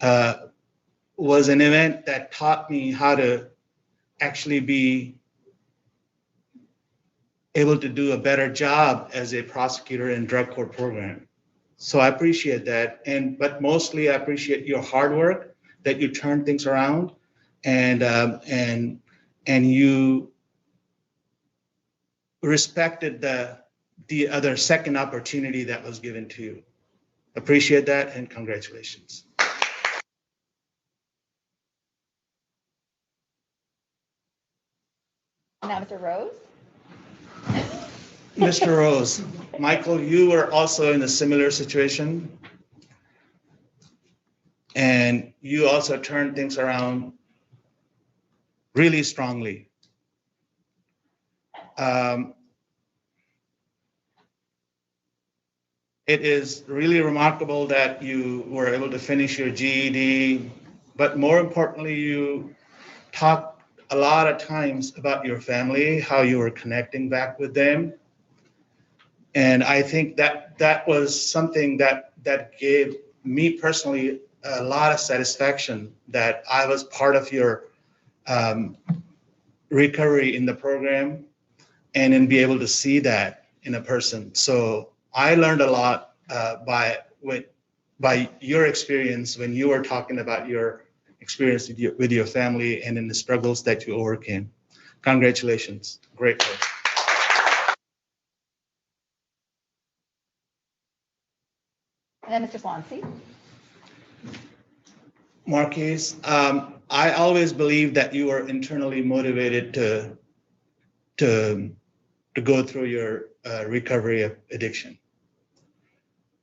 was an event that taught me how to actually be able to do a better job as a prosecutor in drug court program. So I appreciate that. But mostly I appreciate your hard work, that you turned things around and you respected the other second opportunity that was given to you. Appreciate that and congratulations. Now, Mr. Rose. Mr. Rose, Michael, you were also in a similar situation. And you also turned things around really strongly. It is really remarkable that you were able to finish your GED, but more importantly, you talked a lot of times about your family, how you were connecting back with them. And I think that was something that gave me personally a lot of satisfaction, that I was part of your recovery in the program, and then be able to see that in a person. So I learned a lot by your experience when you were talking about your experience with your family and in the struggles that you overcame. Congratulations. Great work. And then Mr. Swansea. Marquise, I always believed that you were internally motivated to go through your recovery of addiction.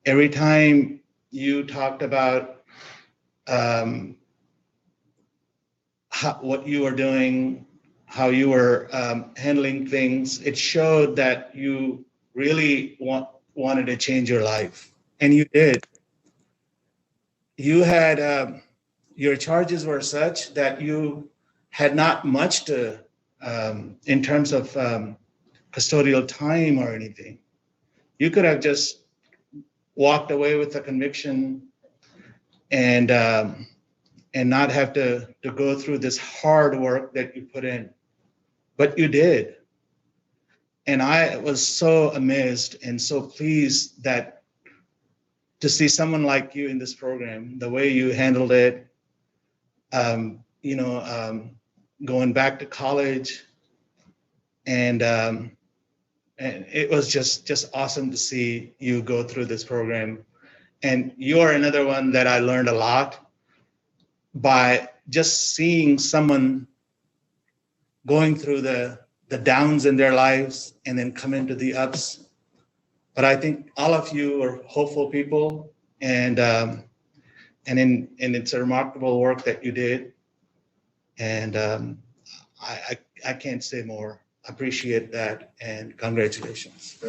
Every time you talked about what you were doing, how you were handling things, it showed that you really wanted to change your life, and you did. You had your charges were such that you had not much to in terms of custodial time or anything. You could have just walked away with a conviction and not have to go through this hard work that you put in, but you did. And I was so amazed and so pleased that to see someone like you in this program, the way you handled it, going back to college, and it was just awesome to see you go through this program. And you are another one that I learned a lot by just seeing someone going through the downs in their lives and then come into the ups. But I think all of you are hopeful people, and it's a remarkable work that you did. And I can't say more. Appreciate that, and congratulations.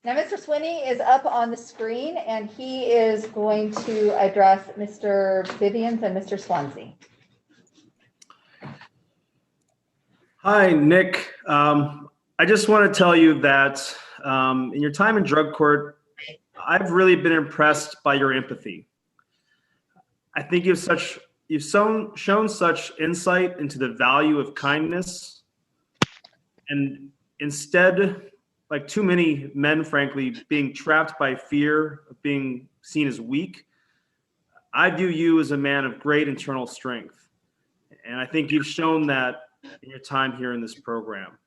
Now, Mr. Swinney is up on the screen, and he is going to address Mr. Vivians and Mr. Swansea. Hi, Nick. I just want to tell you that in your time in drug court, I've really been impressed by your empathy. I think you've shown such insight into the value of kindness, and instead, like too many men, frankly, being trapped by fear of being seen as weak, I view you as a man of great internal strength. And I think you've shown that in your time here in this program.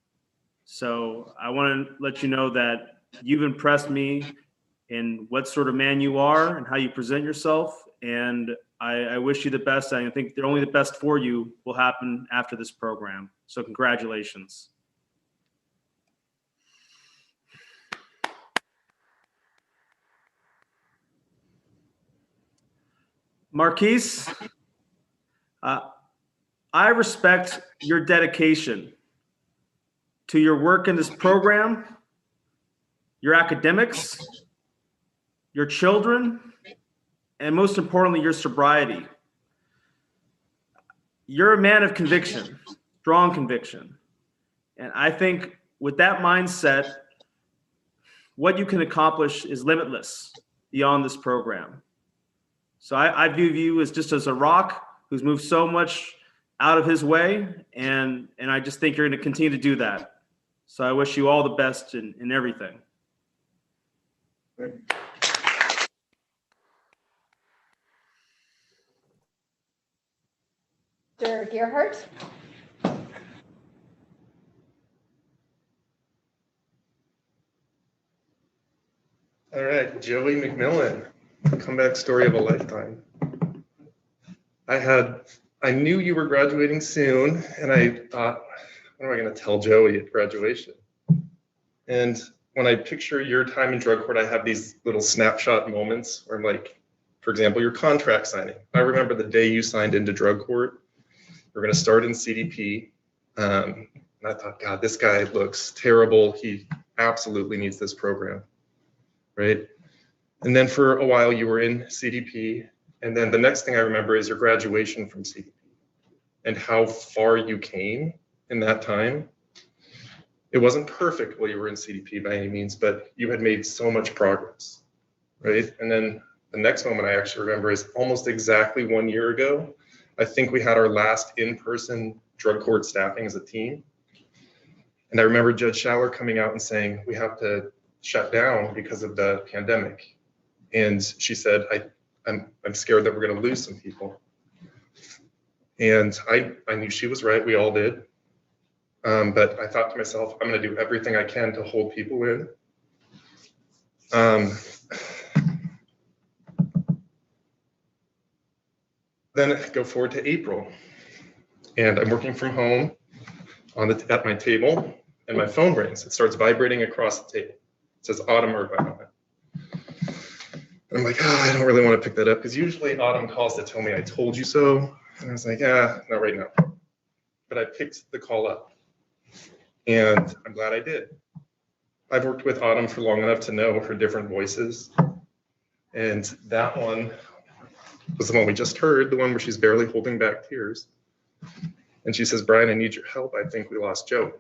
So I want to let you know that you've impressed me in what sort of man you are and how you present yourself. And I wish you the best. I think only the best for you will happen after this program. So congratulations. Marquise, I respect your dedication to your work in this program, your academics, your children, and most importantly, your sobriety. You're a man of conviction, strong conviction. And I think with that mindset, what you can accomplish is limitless beyond this program. So I view you as just as a rock who's moved so much out of his way, and I just think you're going to continue to do that. So I wish you all the best in everything. Mr. Gerhardt. All right, Joey McMillan, comeback story of a lifetime. I knew you were graduating soon, and I thought, what am I going to tell Joey at graduation? And when I picture your time in drug court, I have these little snapshot moments where I'm like, for example, your contract signing. I remember the day you signed into drug court. We're going to start in CDP. And I thought, God, this guy looks terrible. He absolutely needs this program, right? And then for a while you were in CDP. And then the next thing I remember is your graduation from CDP. and how far you came in that time. It wasn't perfect while you were in CDP by any means, but you had made so much progress, right? And then the next moment I actually remember is almost exactly 1 year ago. I think we had our last in-person drug court staffing as a team. And I remember Judge Schauer coming out and saying, we have to shut down because of the pandemic. And she said, I'm scared that we're going to lose some people. And I knew she was right. We all did. But I thought to myself, I'm going to do everything I can to hold people in. Then go forward to April, and I'm working from home at my table, and my phone rings. It starts vibrating across the table. It says Autumn Irvine on it. I'm like, oh, I don't really want to pick that up, because usually Autumn calls to tell me I told you so. And I was like, yeah, not right now. But I picked the call up, and I'm glad I did. I've worked with Autumn for long enough to know her different voices. And that one was the one we just heard, the one where she's barely holding back tears. And she says, Brian, I need your help. I think we lost Joe.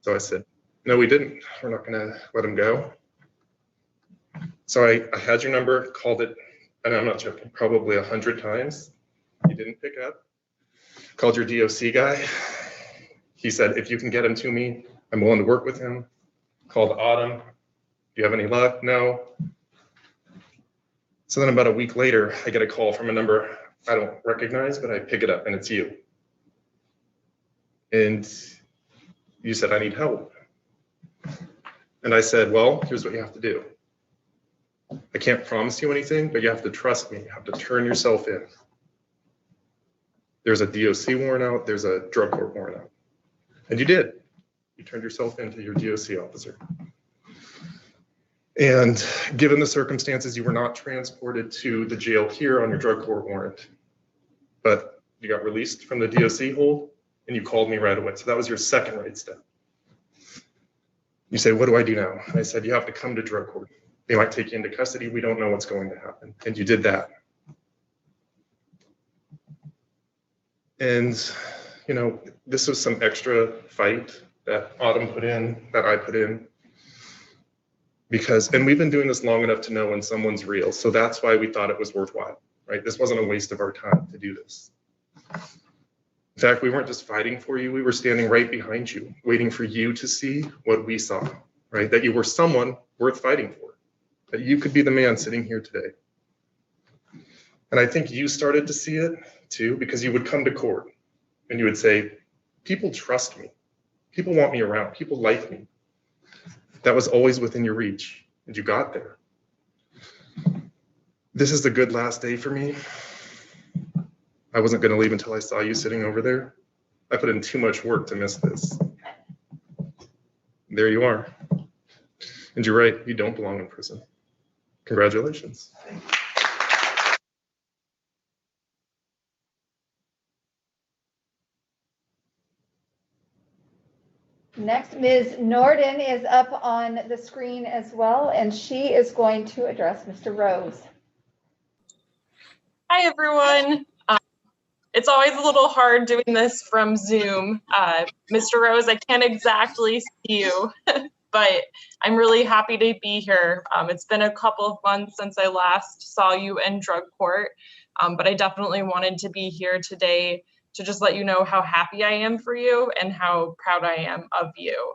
So I said, no, we didn't. We're not going to let him go. So I had your number, called it, and I'm not joking, probably 100 times. You didn't pick up. Called your DOC guy. He said, if you can get him to me, I'm willing to work with him. Called Autumn. Do you have any luck? No. So then about a week later, I get a call from a number I don't recognize, but I pick it up and it's you. And you said, I need help. And I said, well, here's what you have to do. I can't promise you anything, but you have to trust me. You have to turn yourself in. There's a DOC warrant out. There's a drug court warrant out. And you did. You turned yourself into your DOC officer. And given the circumstances, you were not transported to the jail here on your drug court warrant, but you got released from the DOC hold and you called me right away. So that was your second right step. You say, what do I do now? And I said, you have to come to drug court. They might take you into custody. We don't know what's going to happen. And you did that. And, you know, this was some extra fight that Autumn put in, that I put in. And we've been doing this long enough to know when someone's real. So that's why we thought it was worthwhile, right? This wasn't a waste of our time to do this. In fact, we weren't just fighting for you. We were standing right behind you, waiting for you to see what we saw, right? That you were someone worth fighting for, that you could be the man sitting here today. And I think you started to see it too, because you would come to court and you would say, people trust me. People want me around. People like me. That was always within your reach, and you got there. This is the good last day for me. I wasn't going to leave until I saw you sitting over there. I put in too much work to miss this. There you are. And you're right, you don't belong in prison. Congratulations. Next, Ms. Norden is up on the screen as well, and she is going to address Mr. Rose. Hi, everyone. It's always a little hard doing this from Zoom. Mr. Rose, I can't exactly see you, but I'm really happy to be here. It's been a couple of months since I last saw you in drug court, but I definitely wanted to be here today to just let you know how happy I am for you and how proud I am of you.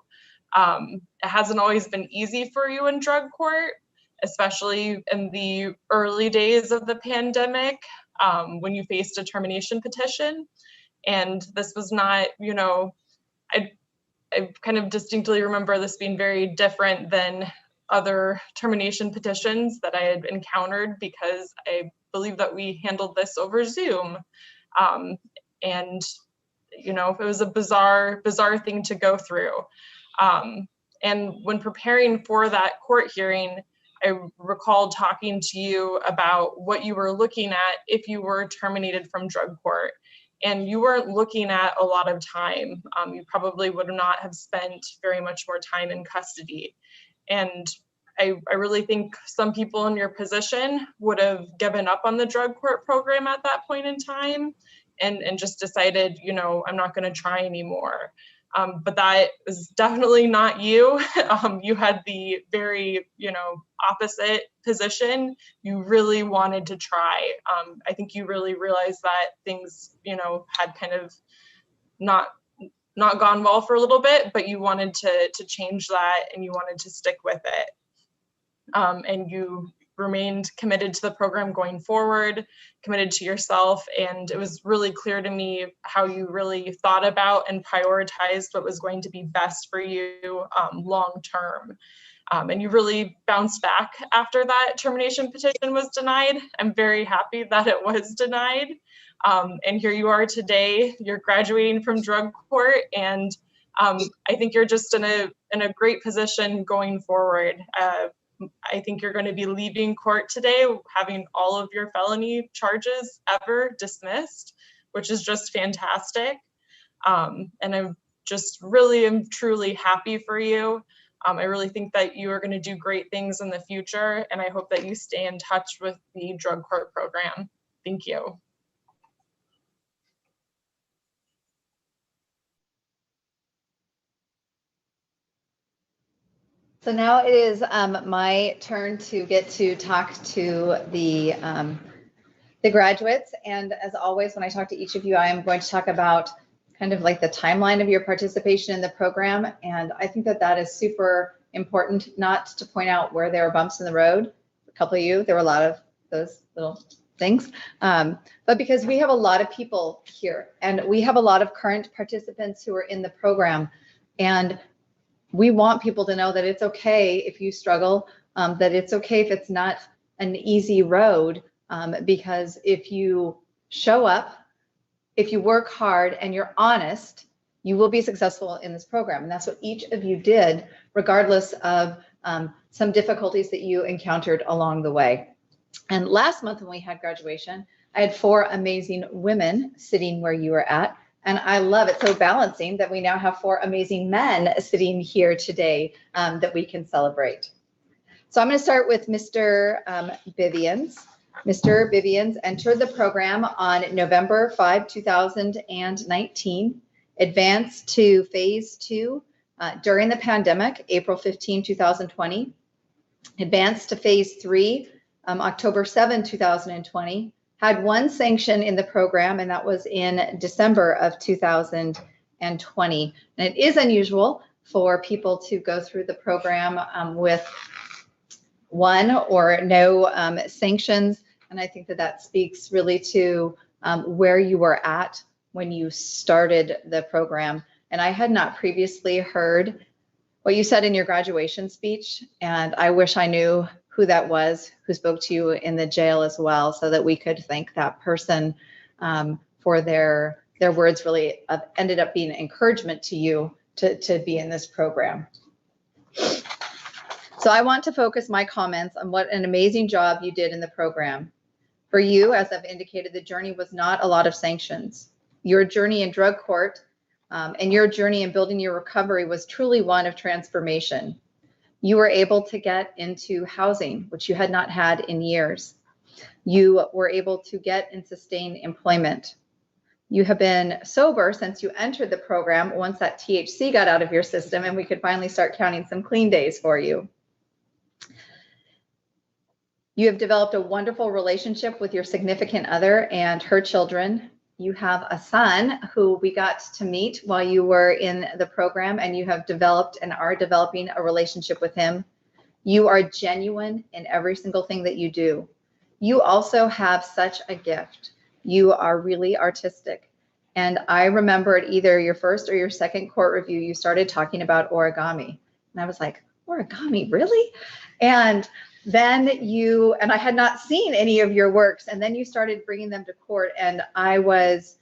It hasn't always been easy for you in drug court, especially in the early days of the pandemic, when you faced a termination petition. And this was not, you know, I kind of distinctly remember this being very different than other termination petitions that I had encountered, because I believe that we handled this over Zoom. And, you know, it was a bizarre thing to go through. And when preparing for that court hearing, I recalled talking to you about what you were looking at if you were terminated from drug court. And you weren't looking at a lot of time. You probably would not have spent very much more time in custody. And I really think some people in your position would have given up on the drug court program at that point in time. and just decided, you know, I'm not going to try anymore. But that is definitely not you. You had the very, you know, opposite position. You really wanted to try. I think you really realized that things, you know, had kind of not gone well for a little bit, but you wanted to change that and you wanted to stick with it. And you remained committed to the program going forward, committed to yourself. And it was really clear to me how you really thought about and prioritized what was going to be best for you long term. And you really bounced back after that termination petition was denied. I'm very happy that it was denied. And here you are today, you're graduating from drug court, and I think you're just in a great position going forward. I think you're going to be leaving court today having all of your felony charges ever dismissed, which is just fantastic. And I'm just really am truly happy for you. I really think that you are going to do great things in the future, and I hope that you stay in touch with the drug court program. Thank you. So now it is my turn to get to talk to the graduates. And as always, when I talk to each of you, I am going to talk about kind of like the timeline of your participation in the program. And I think that that is super important, not to point out where there are bumps in the road. A couple of you, there were a lot of those little things, but because we have a lot of people here and we have a lot of current participants who are in the program, and we want people to know that it's okay if you struggle, that it's okay if it's not an easy road, because if you show up, if you work hard and you're honest, you will be successful in this program. And that's what each of you did, regardless of some difficulties that you encountered along the way. And last month when we had graduation, I had 4 amazing women sitting where you were at. And I love it so balancing that we now have 4 amazing men sitting here today that we can celebrate. So I'm going to start with Mr. Bivians. Mr. Bivians entered the program on November 5, 2019, advanced to phase 2 during the pandemic, April 15, 2020, advanced to phase 3, October 7, 2020, had 1 sanction in the program, and that was in December of 2020. And it is unusual for people to go through the program with 1 or no sanctions. And I think that that speaks really to where you were at when you started the program. And I had not previously heard what you said in your graduation speech, and I wish I knew who that was who spoke to you in the jail as well, so that we could thank that person for their words. Really ended up being encouragement to you to be in this program. So I want to focus my comments on what an amazing job you did in the program. For you, as I've indicated, the journey was not a lot of sanctions. Your journey in drug court and your journey in building your recovery was truly one of transformation. You were able to get into housing, which you had not had in years. You were able to get and sustain employment. You have been sober since you entered the program once that THC got out of your system and we could finally start counting some clean days for you. You have developed a wonderful relationship with your significant other and her children. You have a son who we got to meet while you were in the program, and you have developed and are developing a relationship with him. You are genuine in every single thing that you do. You also have such a gift. You are really artistic. And I remember at either your first or your second court review, you started talking about origami. And I was like, origami, really? And then and I had not seen any of your works, and then you started bringing them to court, and I was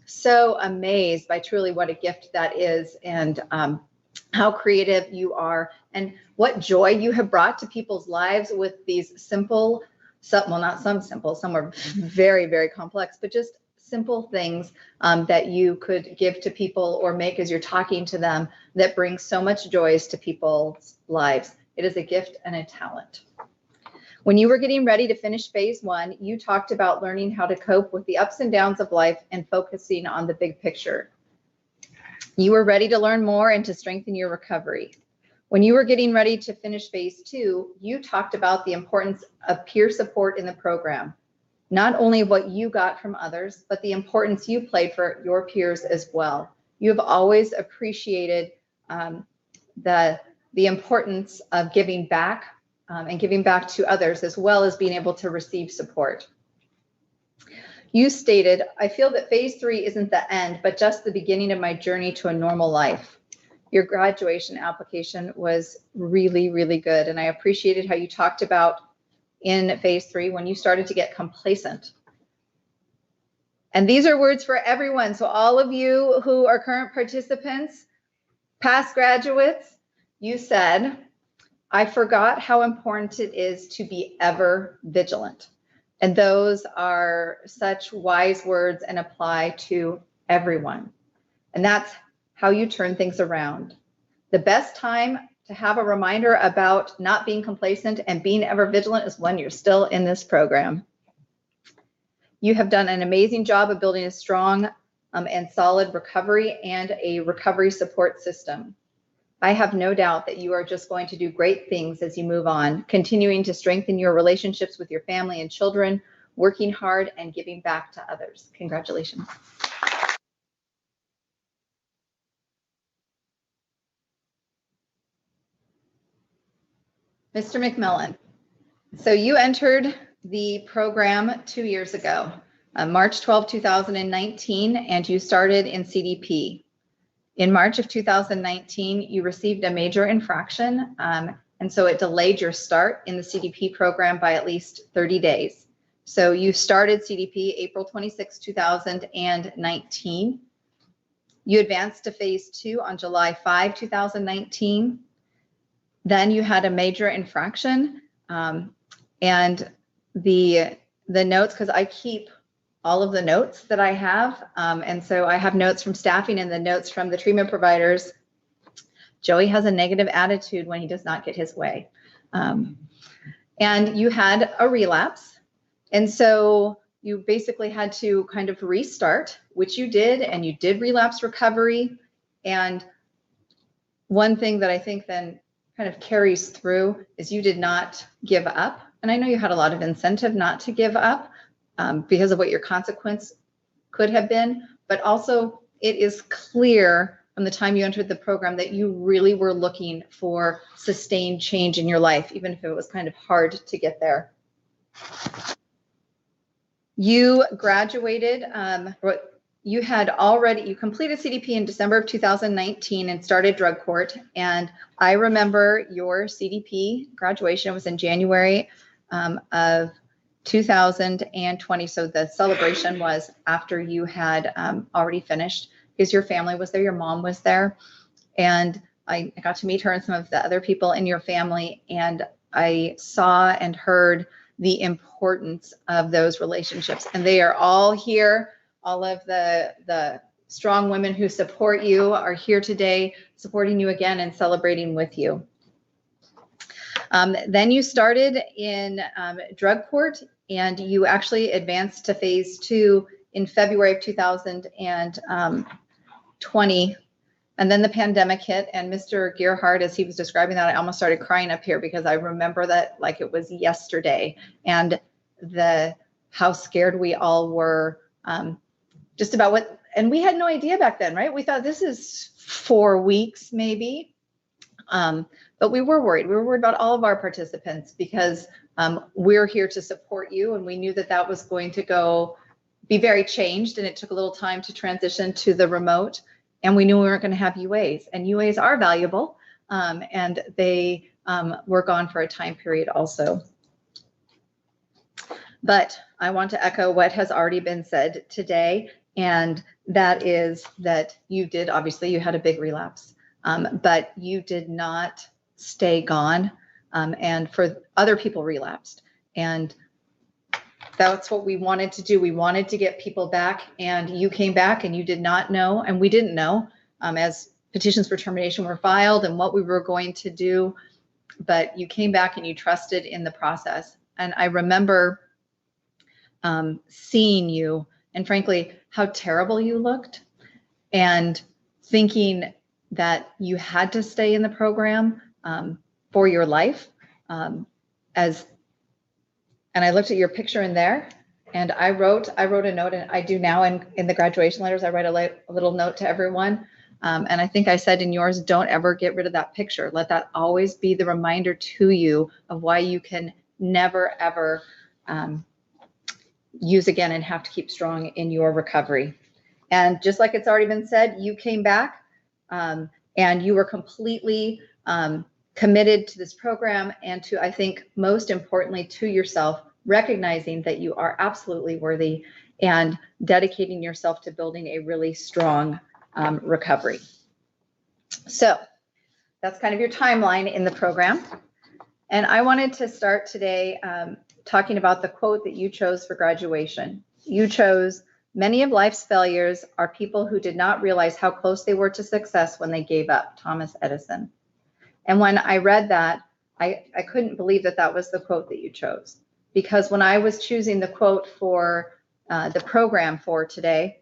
so amazed by truly what a gift that is, and how creative you are, and what joy you have brought to people's lives with these simple, well, not some simple, some are very, very complex, but just simple things that you could give to people or make as you're talking to them that bring so much joy to people's lives. It is a gift and a talent. When you were getting ready to finish phase 1, you talked about learning how to cope with the ups and downs of life and focusing on the big picture. You were ready to learn more and to strengthen your recovery. When you were getting ready to finish phase 2, you talked about the importance of peer support in the program. Not only what you got from others, but the importance you played for your peers as well. You have always appreciated the importance of giving back and giving back to others, as well as being able to receive support. You stated, I feel that phase 3 isn't the end, but just the beginning of my journey to a normal life. Your graduation application was really, really good. And I appreciated how you talked about in phase 3 when you started to get complacent. And these are words for everyone. So all of you who are current participants, past graduates, you said, I forgot how important it is to be ever vigilant. And those are such wise words and apply to everyone. And that's how you turn things around. The best time to have a reminder about not being complacent and being ever vigilant is when you're still in this program. You have done an amazing job of building a strong and solid recovery and a recovery support system. I have no doubt that you are just going to do great things as you move on, continuing to strengthen your relationships with your family and children, working hard and giving back to others. Congratulations. Mr. McMillan, so you entered the program 2 years ago, March 12, 2019, and you started in CDP. In March of 2019, you received a major infraction, and so it delayed your start in the CDP program by at least 30 days. So you started CDP April 26, 2019. You advanced to phase 2 on July 5, 2019. Then you had a major infraction, and the notes, because I keep all of the notes that I have. And so I have notes from staffing and the notes from the treatment providers. Joey has a negative attitude when he does not get his way. And you had a relapse. And so you basically had to kind of restart, which you did, and you did relapse recovery. And one thing that I think then kind of carries through is you did not give up. And I know you had a lot of incentive not to give up, because of what your consequence could have been, but also it is clear from the time you entered the program that you really were looking for sustained change in your life, even if it was kind of hard to get there. You graduated, you completed CDP in December of 2019 and started drug court. And I remember your CDP graduation was in January of 2020. So the celebration was after you had already finished, because your family was there, your mom was there. And I got to meet her and some of the other people in your family. And I saw and heard the importance of those relationships. And they are all here. All of the strong women who support you are here today, supporting you again and celebrating with you. Then you started in drug court, and you actually advanced to phase 2 in February of 2020. And then the pandemic hit, and Mr. Gerhardt, as he was describing that, I almost started crying up here because I remember that like it was yesterday, and how scared we all were just about what, and we had no idea back then, right? We thought this is 4 weeks maybe. But we were worried. We were worried about all of our participants because we're here to support you. And we knew that that was going to be very changed. And it took a little time to transition to the remote. And we knew we weren't going to have UAs. And UAs are valuable. And they were gone for a time period also. But I want to echo what has already been said today. And that is that you did, obviously, you had a big relapse. But you did not stay gone, and for other people relapsed. And that's what we wanted to do. We wanted to get people back, and you came back and you did not know, and we didn't know as petitions for termination were filed and what we were going to do, but you came back and you trusted in the process. And I remember seeing you and frankly, how terrible you looked and thinking that you had to stay in the program for your life. And I looked at your picture in there and I wrote a note, and I do now in the graduation letters, I write a little note to everyone. And I think I said in yours, don't ever get rid of that picture. Let that always be the reminder to you of why you can never, ever use again and have to keep strong in your recovery. And just like it's already been said, you came back and you were completely committed to this program and to, I think, most importantly, to yourself, recognizing that you are absolutely worthy and dedicating yourself to building a really strong recovery. So that's kind of your timeline in the program. And I wanted to start today talking about the quote that you chose for graduation. You chose, "Many of life's failures are people who did not realize how close they were to success when they gave up," Thomas Edison. And when I read that, I couldn't believe that that was the quote that you chose. Because when I was choosing the quote for the program for today,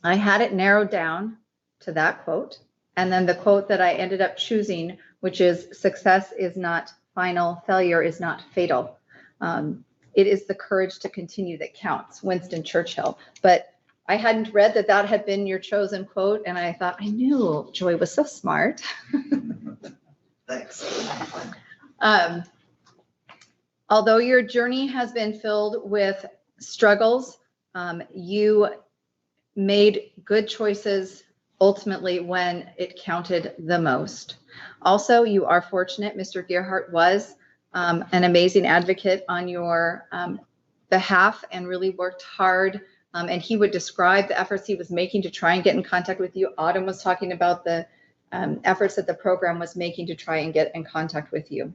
I had it narrowed down to that quote. And then the quote that I ended up choosing, which is, "Success is not final, failure is not fatal. It is the courage to continue that counts," Winston Churchill. But I hadn't read that that had been your chosen quote. And I thought, I knew Joy was so smart. Thanks. Although your journey has been filled with struggles, you made good choices ultimately when it counted the most. Also, you are fortunate. Mr. Gerhardt was an amazing advocate on your behalf and really worked hard. And he would describe the efforts he was making to try and get in contact with you. Autumn was talking about the efforts that the program was making to try and get in contact with you.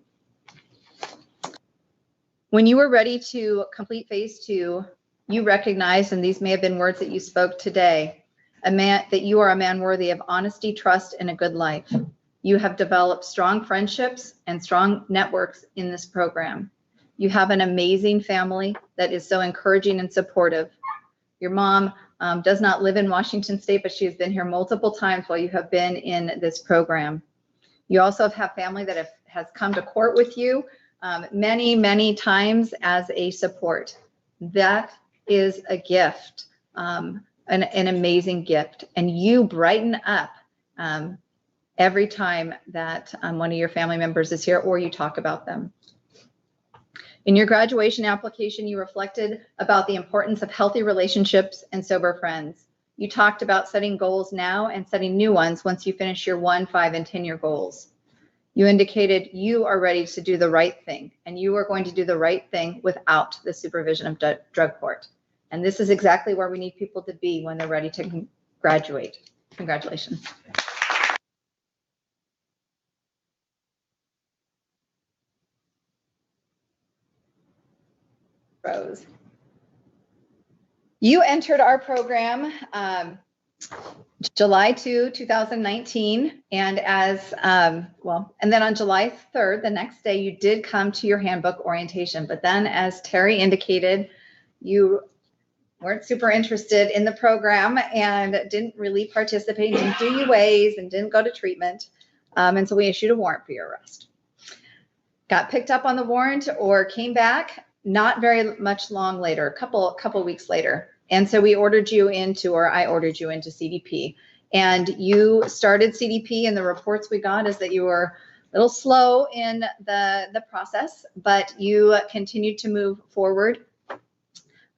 When you were ready to complete phase 2, you recognized, and these may have been words that you spoke today, that you are a man worthy of honesty, trust, and a good life. You have developed strong friendships and strong networks in this program. You have an amazing family that is so encouraging and supportive. Your mom does not live in Washington State, but she has been here multiple times while you have been in this program. You also have family that has come to court with you many, many times as a support. That is a gift, an amazing gift. And you brighten up every time that one of your family members is here or you talk about them. In your graduation application, you reflected about the importance of healthy relationships and sober friends. You talked about setting goals now and setting new ones once you finish your 1, 5, and 10-year goals. You indicated you are ready to do the right thing, and you are going to do the right thing without the supervision of drug court. And this is exactly where we need people to be when they're ready to graduate. Congratulations. Rose. You entered our program July 2, 2019, and and then on July 3rd, the next day, you did come to your handbook orientation. But then, as Terry indicated, you weren't super interested in the program and didn't really participate, didn't do UAs, and didn't go to treatment. And so we issued a warrant for your arrest. Got picked up on the warrant or came back not very much long later, a couple weeks later. And so I ordered you into CDP. And you started CDP, and the reports we got is that you were a little slow in the process, but you continued to move forward.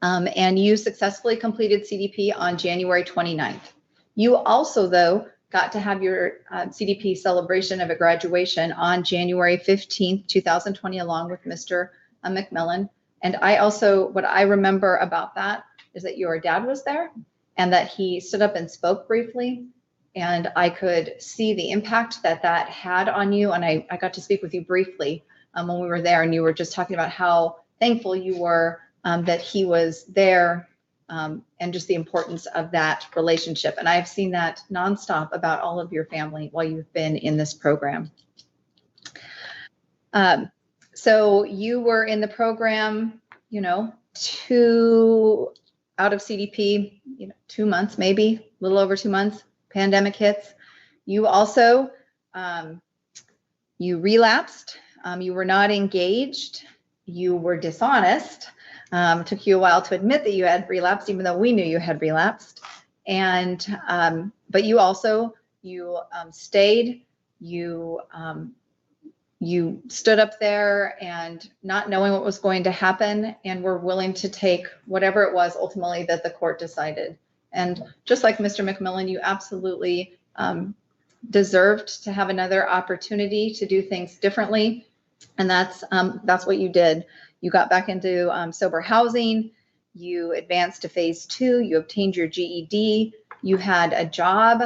And you successfully completed CDP on January 29th. You also, though, got to have your CDP celebration of a graduation on January 15th, 2020, along with Mr. McMillan. And what I remember about that is that your dad was there and that he stood up and spoke briefly. And I could see the impact that had on you. And I got to speak with you briefly when we were there, and you were just talking about how thankful you were that he was there and just the importance of that relationship. And I've seen that nonstop about all of your family while you've been in this program. So you were in the program, you know, out of CDP, 2 months, maybe a little over 2 months, pandemic hits. You also, you relapsed, you were not engaged, you were dishonest. Took you a while to admit that you had relapsed, even though we knew you had relapsed. And, but you also, stayed, you stood up there and not knowing what was going to happen and were willing to take whatever it was ultimately that the court decided. And just like Mr. McMillan, you absolutely deserved to have another opportunity to do things differently. And that's what you did. You got back into sober housing, you advanced to phase 2, you obtained your GED, you had a job.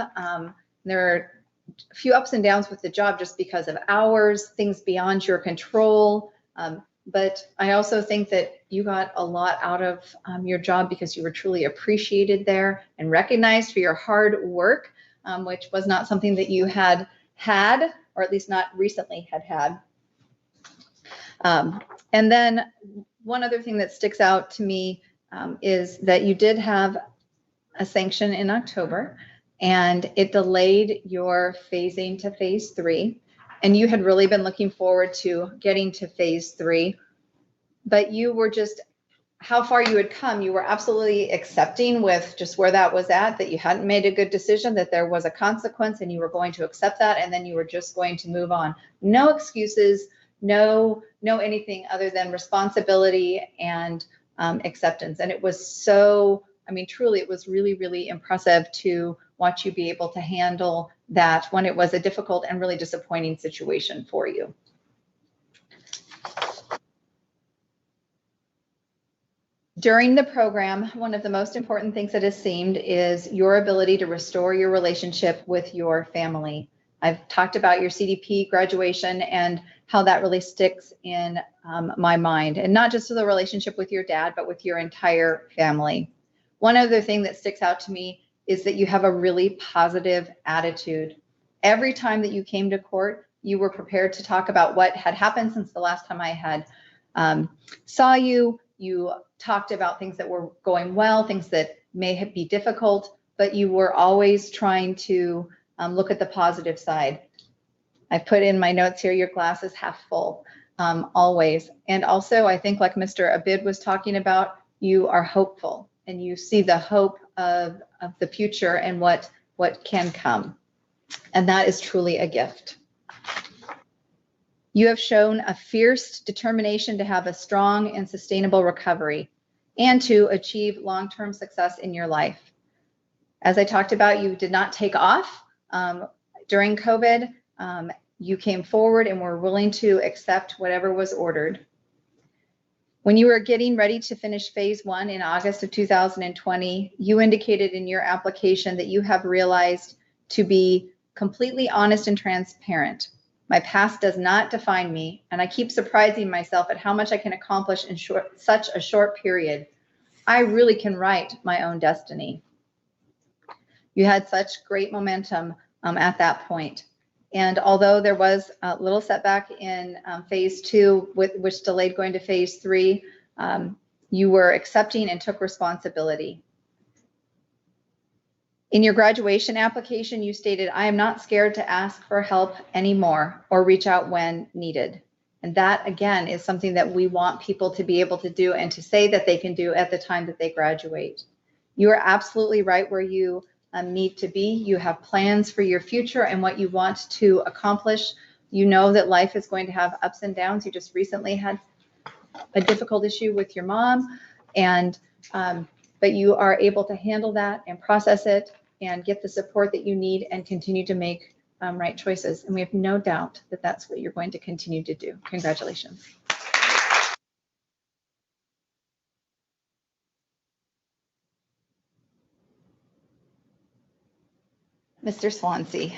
There are a few ups and downs with the job just because of hours, things beyond your control. But I also think that you got a lot out of your job because you were truly appreciated there and recognized for your hard work, which was not something that you had, or at least not recently had. And then one other thing that sticks out to me is that you did have a sanction in October, and it delayed your phasing to phase 3. And you had really been looking forward to getting to phase 3, but you were just, how far you had come, you were absolutely accepting with just where that was at, that you hadn't made a good decision, that there was a consequence and you were going to accept that, and then you were just going to move on. No excuses, no anything other than responsibility and acceptance. And it was so, I mean, truly, it was really, really impressive to watch you be able to handle that when it was a difficult and really disappointing situation for you. During the program, one of the most important things that has seemed is your ability to restore your relationship with your family. I've talked about your CDP graduation and how that really sticks in my mind, and not just the relationship with your dad, but with your entire family. One other thing that sticks out to me is that you have a really positive attitude. Every time that you came to court, you were prepared to talk about what had happened since the last time I had saw you. You talked about things that were going well, things that may be difficult, but you were always trying to look at the positive side. I put in my notes here, your glass is half full, always. And also, I think like Mr. Abid was talking about, you are hopeful and you see the hope of the future and what can come. And that is truly a gift. You have shown a fierce determination to have a strong and sustainable recovery and to achieve long-term success in your life. As I talked about, you did not take off during COVID. You came forward and were willing to accept whatever was ordered. When you were getting ready to finish phase 1 in August of 2020, you indicated in your application that you have realized to be completely honest and transparent. My past does not define me, and I keep surprising myself at how much I can accomplish in such a short period. I really can write my own destiny. You had such great momentum at that point. And although there was a little setback in phase 2, which delayed going to phase 3, you were accepting and took responsibility. In your graduation application, you stated, I am not scared to ask for help anymore or reach out when needed. And that, again, is something that we want people to be able to do and to say that they can do at the time that they graduate. You are absolutely right where you need to be. You have plans for your future and what you want to accomplish. You know that life is going to have ups and downs. You just recently had a difficult issue with your mom, and but you are able to handle that and process it and get the support that you need and continue to make right choices. And we have no doubt that that's what you're going to continue to do. Congratulations. Mr. Swansea,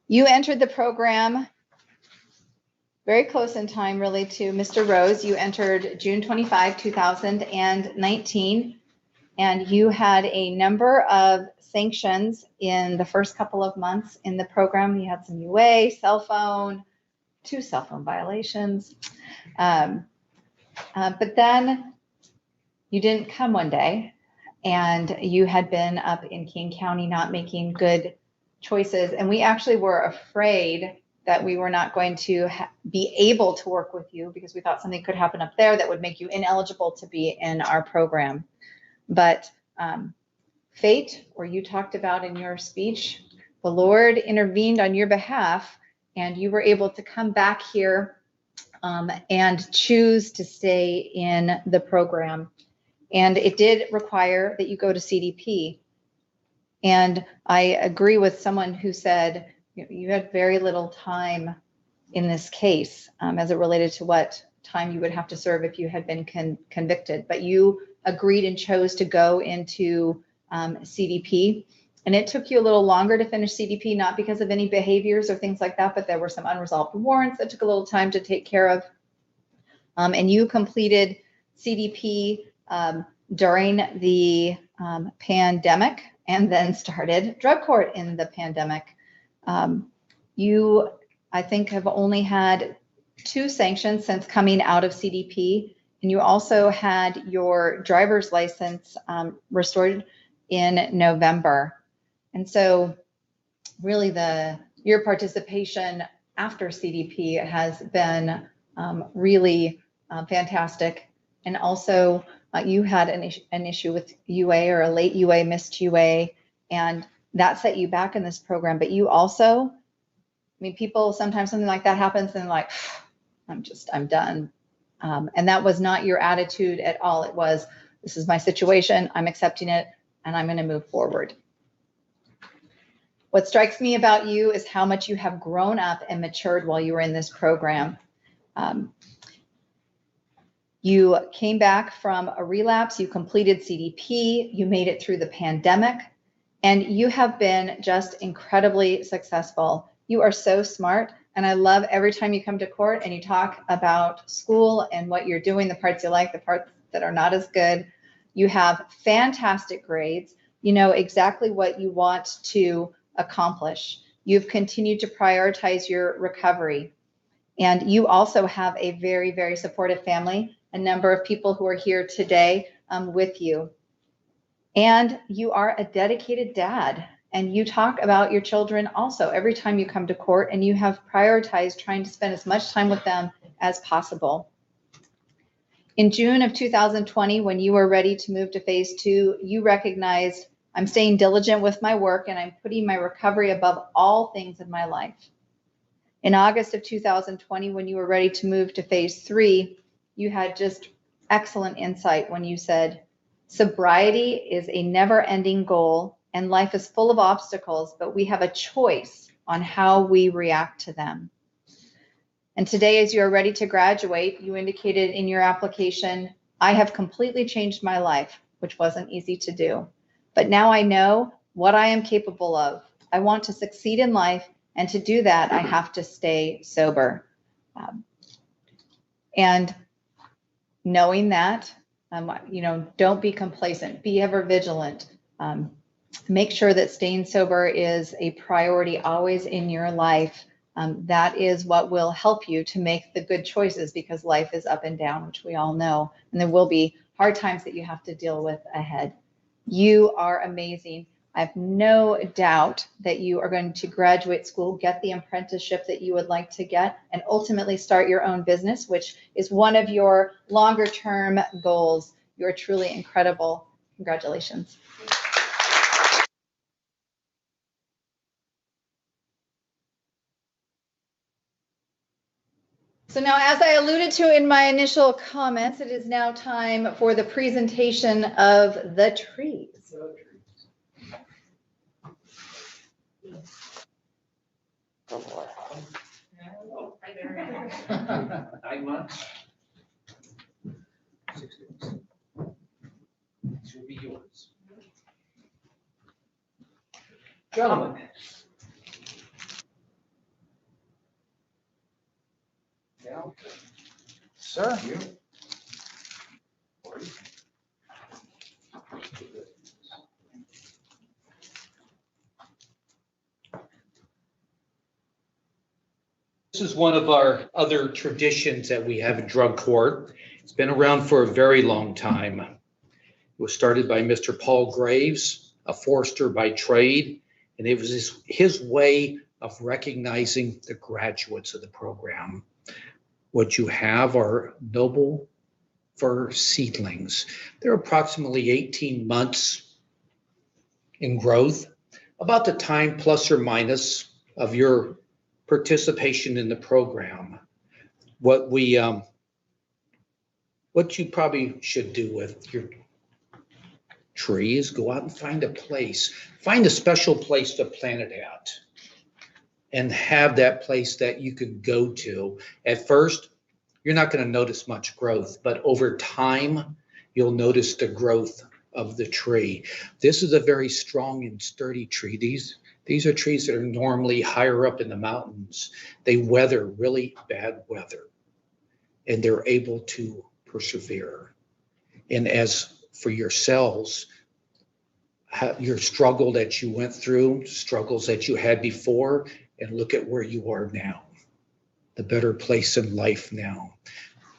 you entered the program very close in time really to Mr. Rose. You entered June 25, 2019, and you had a number of sanctions in the first couple of months in the program. You had some UA, cell phone, 2 cell phone violations. But then you didn't come one day, and you had been up in King County not making good choices. And we actually were afraid that we were not going to be able to work with you because we thought something could happen up there that would make you ineligible to be in our program. But fate, or you talked about in your speech, the Lord intervened on your behalf, and you were able to come back here and choose to stay in the program. And it did require that you go to CDP. And I agree with someone who said you had very little time in this case as it related to what time you would have to serve if you had been convicted. But you agreed and chose to go into CDP. And it took you a little longer to finish CDP, not because of any behaviors or things like that, but there were some unresolved warrants that took a little time to take care of. And you completed CDP during the pandemic, and then started drug court in the pandemic. You, I think, have only had 2 sanctions since coming out of CDP, and you also had your driver's license restored in November. And so really your participation after CDP has been really fantastic. And also you had an issue with UA, or a late UA, missed UA, and that set you back in this program. But you also, I mean, people, sometimes something like that happens and like, I'm done. And that was not your attitude at all. It was, this is my situation, I'm accepting it, and I'm going to move forward. What strikes me about you is how much you have grown up and matured while you were in this program. You came back from a relapse, you completed CDP, you made it through the pandemic, and you have been just incredibly successful. You are so smart, and I love every time you come to court and you talk about school and what you're doing, the parts you like, the parts that are not as good. You have fantastic grades. You know exactly what you want to accomplish. You've continued to prioritize your recovery. And you also have a very, very supportive family, a number of people who are here today with you. And you are a dedicated dad. And you talk about your children also every time you come to court, and you have prioritized trying to spend as much time with them as possible. In June of 2020, when you were ready to move to phase 2, you recognized, I'm staying diligent with my work and I'm putting my recovery above all things in my life. In August of 2020, when you were ready to move to phase 3, you had just excellent insight when you said, sobriety is a never-ending goal and life is full of obstacles, but we have a choice on how we react to them. And today, as you are ready to graduate, you indicated in your application, I have completely changed my life, which wasn't easy to do. But now I know what I am capable of. I want to succeed in life, and to do that, I have to stay sober. And knowing that, don't be complacent, be ever vigilant. Make sure that staying sober is a priority always in your life. That is what will help you to make the good choices, because life is up and down, which we all know, and there will be hard times that you have to deal with ahead. You are amazing. I have no doubt that you are going to graduate school, get the apprenticeship that you would like to get, and ultimately start your own business, which is one of your longer term goals. You're truly incredible. Congratulations. So now, as I alluded to in my initial comments, it is now time for the presentation of the trees. Oh, boy. 9 months. 6 days. This will be yours. Gentlemen. Down. Sir. You. This is one of our other traditions that we have in drug court. It's been around for a very long time. It was started by Mr. Paul Graves, a forester by trade, and it was his way of recognizing the graduates of the program. What you have are noble fir seedlings. They're approximately 18 months in growth, about the time plus or minus of your participation in the program. What you probably should do with your tree is go out and find a special place to plant it at, and have that place that you can go to. At first, you're not going to notice much growth, but over time, you'll notice the growth of the tree. This is a very strong and sturdy tree. These are trees that are normally higher up in the mountains. They weather really bad weather, and they're able to persevere. And as for yourselves, your struggle that you went through, struggles that you had before, and look at where you are now, the better place in life now.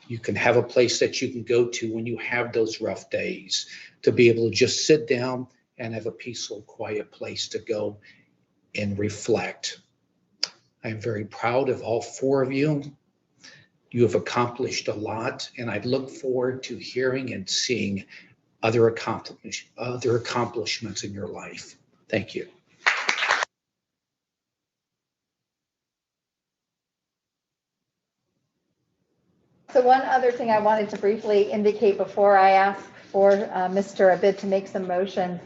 You can have a place that you can go to when you have those rough days, to be able to just sit down and have a peaceful, quiet place to go and reflect. I'm very proud of all four of you. You have accomplished a lot, and I look forward to hearing and seeing other accomplishments in your life. Thank you. So one other thing I wanted to briefly indicate before I ask for Mr. Abid to make some motions.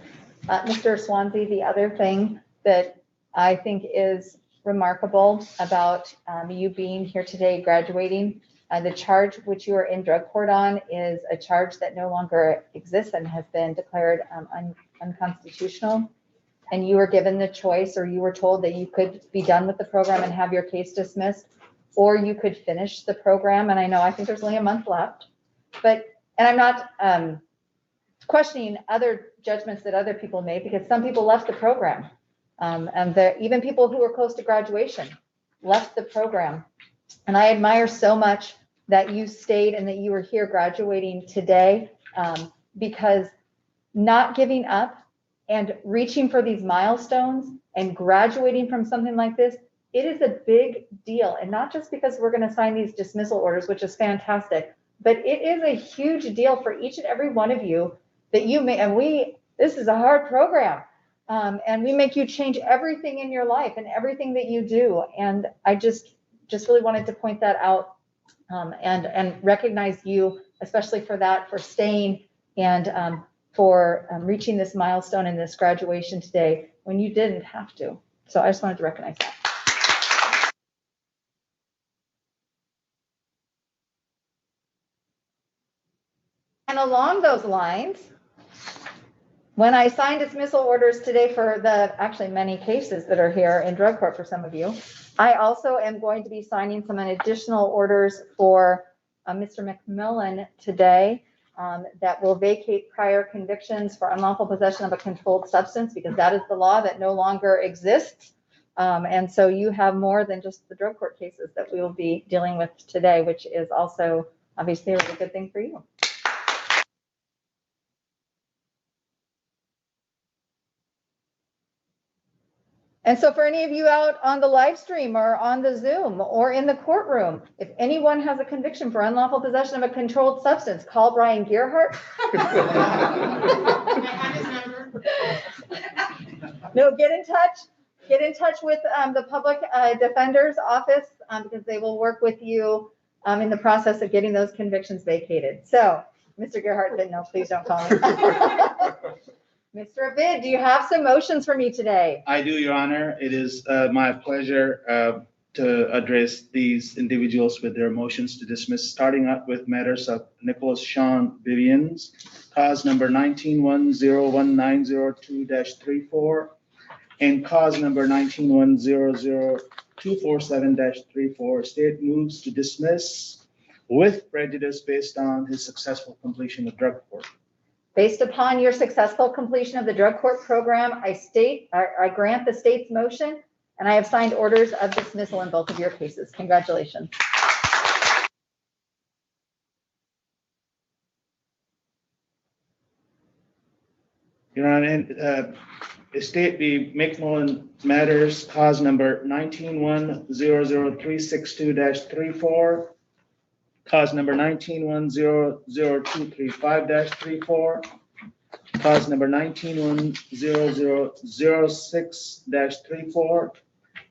Mr. Swansea, the other thing that I think is remarkable about you being here today, graduating, the charge which you are in drug court on is a charge that no longer exists and has been declared unconstitutional. And you were given the choice, or you were told that you could be done with the program and have your case dismissed, or you could finish the program. And I think there's only a month left, and I'm not questioning other judgments that other people made, because some people left the program. And even people who were close to graduation left the program. And I admire so much that you stayed and that you were here graduating today, because not giving up and reaching for these milestones and graduating from something like this, it is a big deal. And not just because we're going to sign these dismissal orders, which is fantastic, but it is a huge deal for each and every one of you that you may, this is a hard program. And we make you change everything in your life and everything that you do. And I just really wanted to point that out, and recognize you, especially for that, for staying and for reaching this milestone in this graduation today when you didn't have to. So I just wanted to recognize that. And along those lines, when I signed dismissal orders today for actually many cases that are here in drug court for some of you, I also am going to be signing some additional orders for Mr. McMillan today that will vacate prior convictions for unlawful possession of a controlled substance, because that is the law that no longer exists. And so you have more than just the drug court cases that we will be dealing with today, which is also obviously a really good thing for you. And so for any of you out on the live stream or on the Zoom or in the courtroom, if anyone has a conviction for unlawful possession of a controlled substance, call Brian Gearhart. No, get in touch with the public defender's office, because they will work with you in the process of getting those convictions vacated. So Mr. Gearhart said, no, please don't call me. Mr. Abid, do you have some motions for me today? I do, Your Honor. It is my pleasure to address these individuals with their motions to dismiss, starting up with matters of Nicholas Sean Vivians, cause number 19101902-34, and cause number 19100247-34. State moves to dismiss with prejudice based on his successful completion of drug court. Based upon your successful completion of the drug court program, I grant the state's motion and I have signed orders of dismissal in both of your cases. Congratulations. Your Honor, Estate v. McMullen Matters, cause number 19-100362-34, cause number 19-100235-34, cause number 19-1006-34,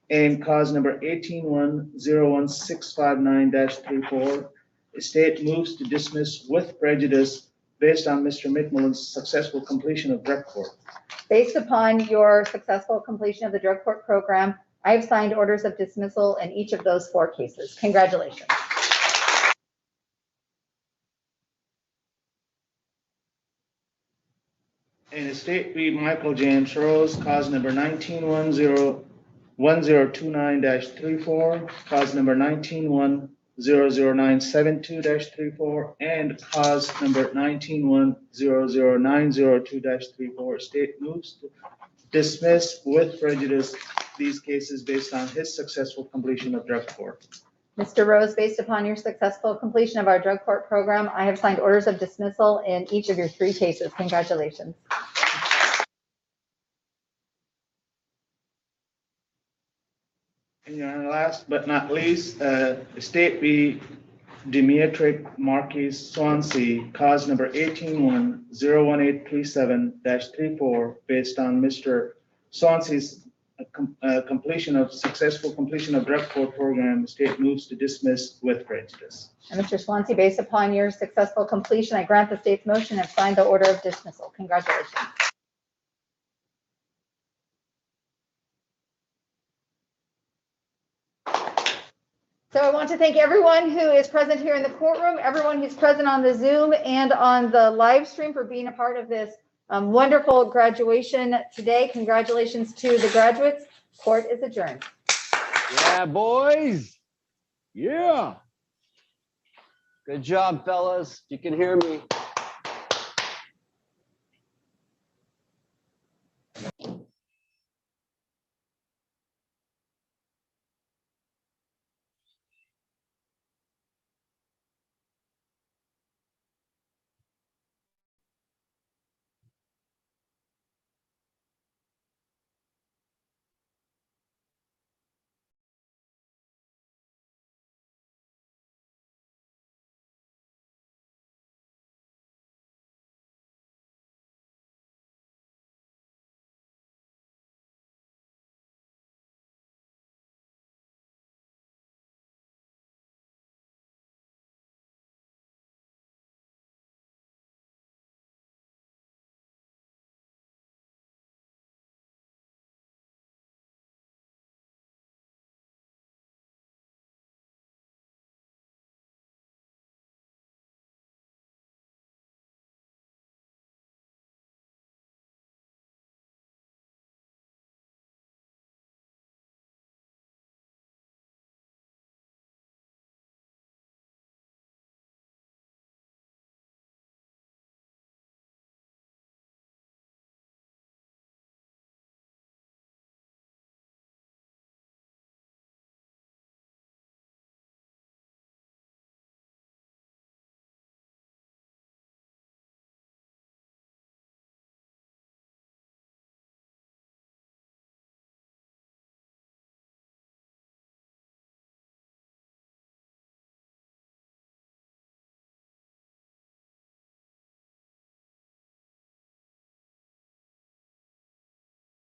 and cause number 18-101659-34. Estate moves to dismiss with prejudice based on Mr. McMullen's successful completion of drug court. Based upon your successful completion of the drug court program, I have signed orders of dismissal in each of those 4 cases. Congratulations. In Estate v. Michael James Rose, cause number 19-1029-34, cause number 19-100972-34, and cause number 19-100902-34. Estate moves to dismiss with prejudice these cases based on his successful completion of drug court. Mr. Rose, based upon your successful completion of our drug court program, I have signed orders of dismissal in each of your 3 cases. Congratulations. And last but not least, Estate v. Demetric Marquis Swansea, cause number 18-101837-34, based on Mr. Swansea's successful completion of drug court program. Estate moves to dismiss with prejudice. And Mr. Swansea, based upon your successful completion, I grant the state's motion and have signed the order of dismissal. Congratulations. So I want to thank everyone who is present here in the courtroom, everyone who's present on the Zoom and on the live stream for being a part of this wonderful graduation today. Congratulations to the graduates. Court is adjourned. Yeah, boys. Yeah. Good job, fellas. You can hear me.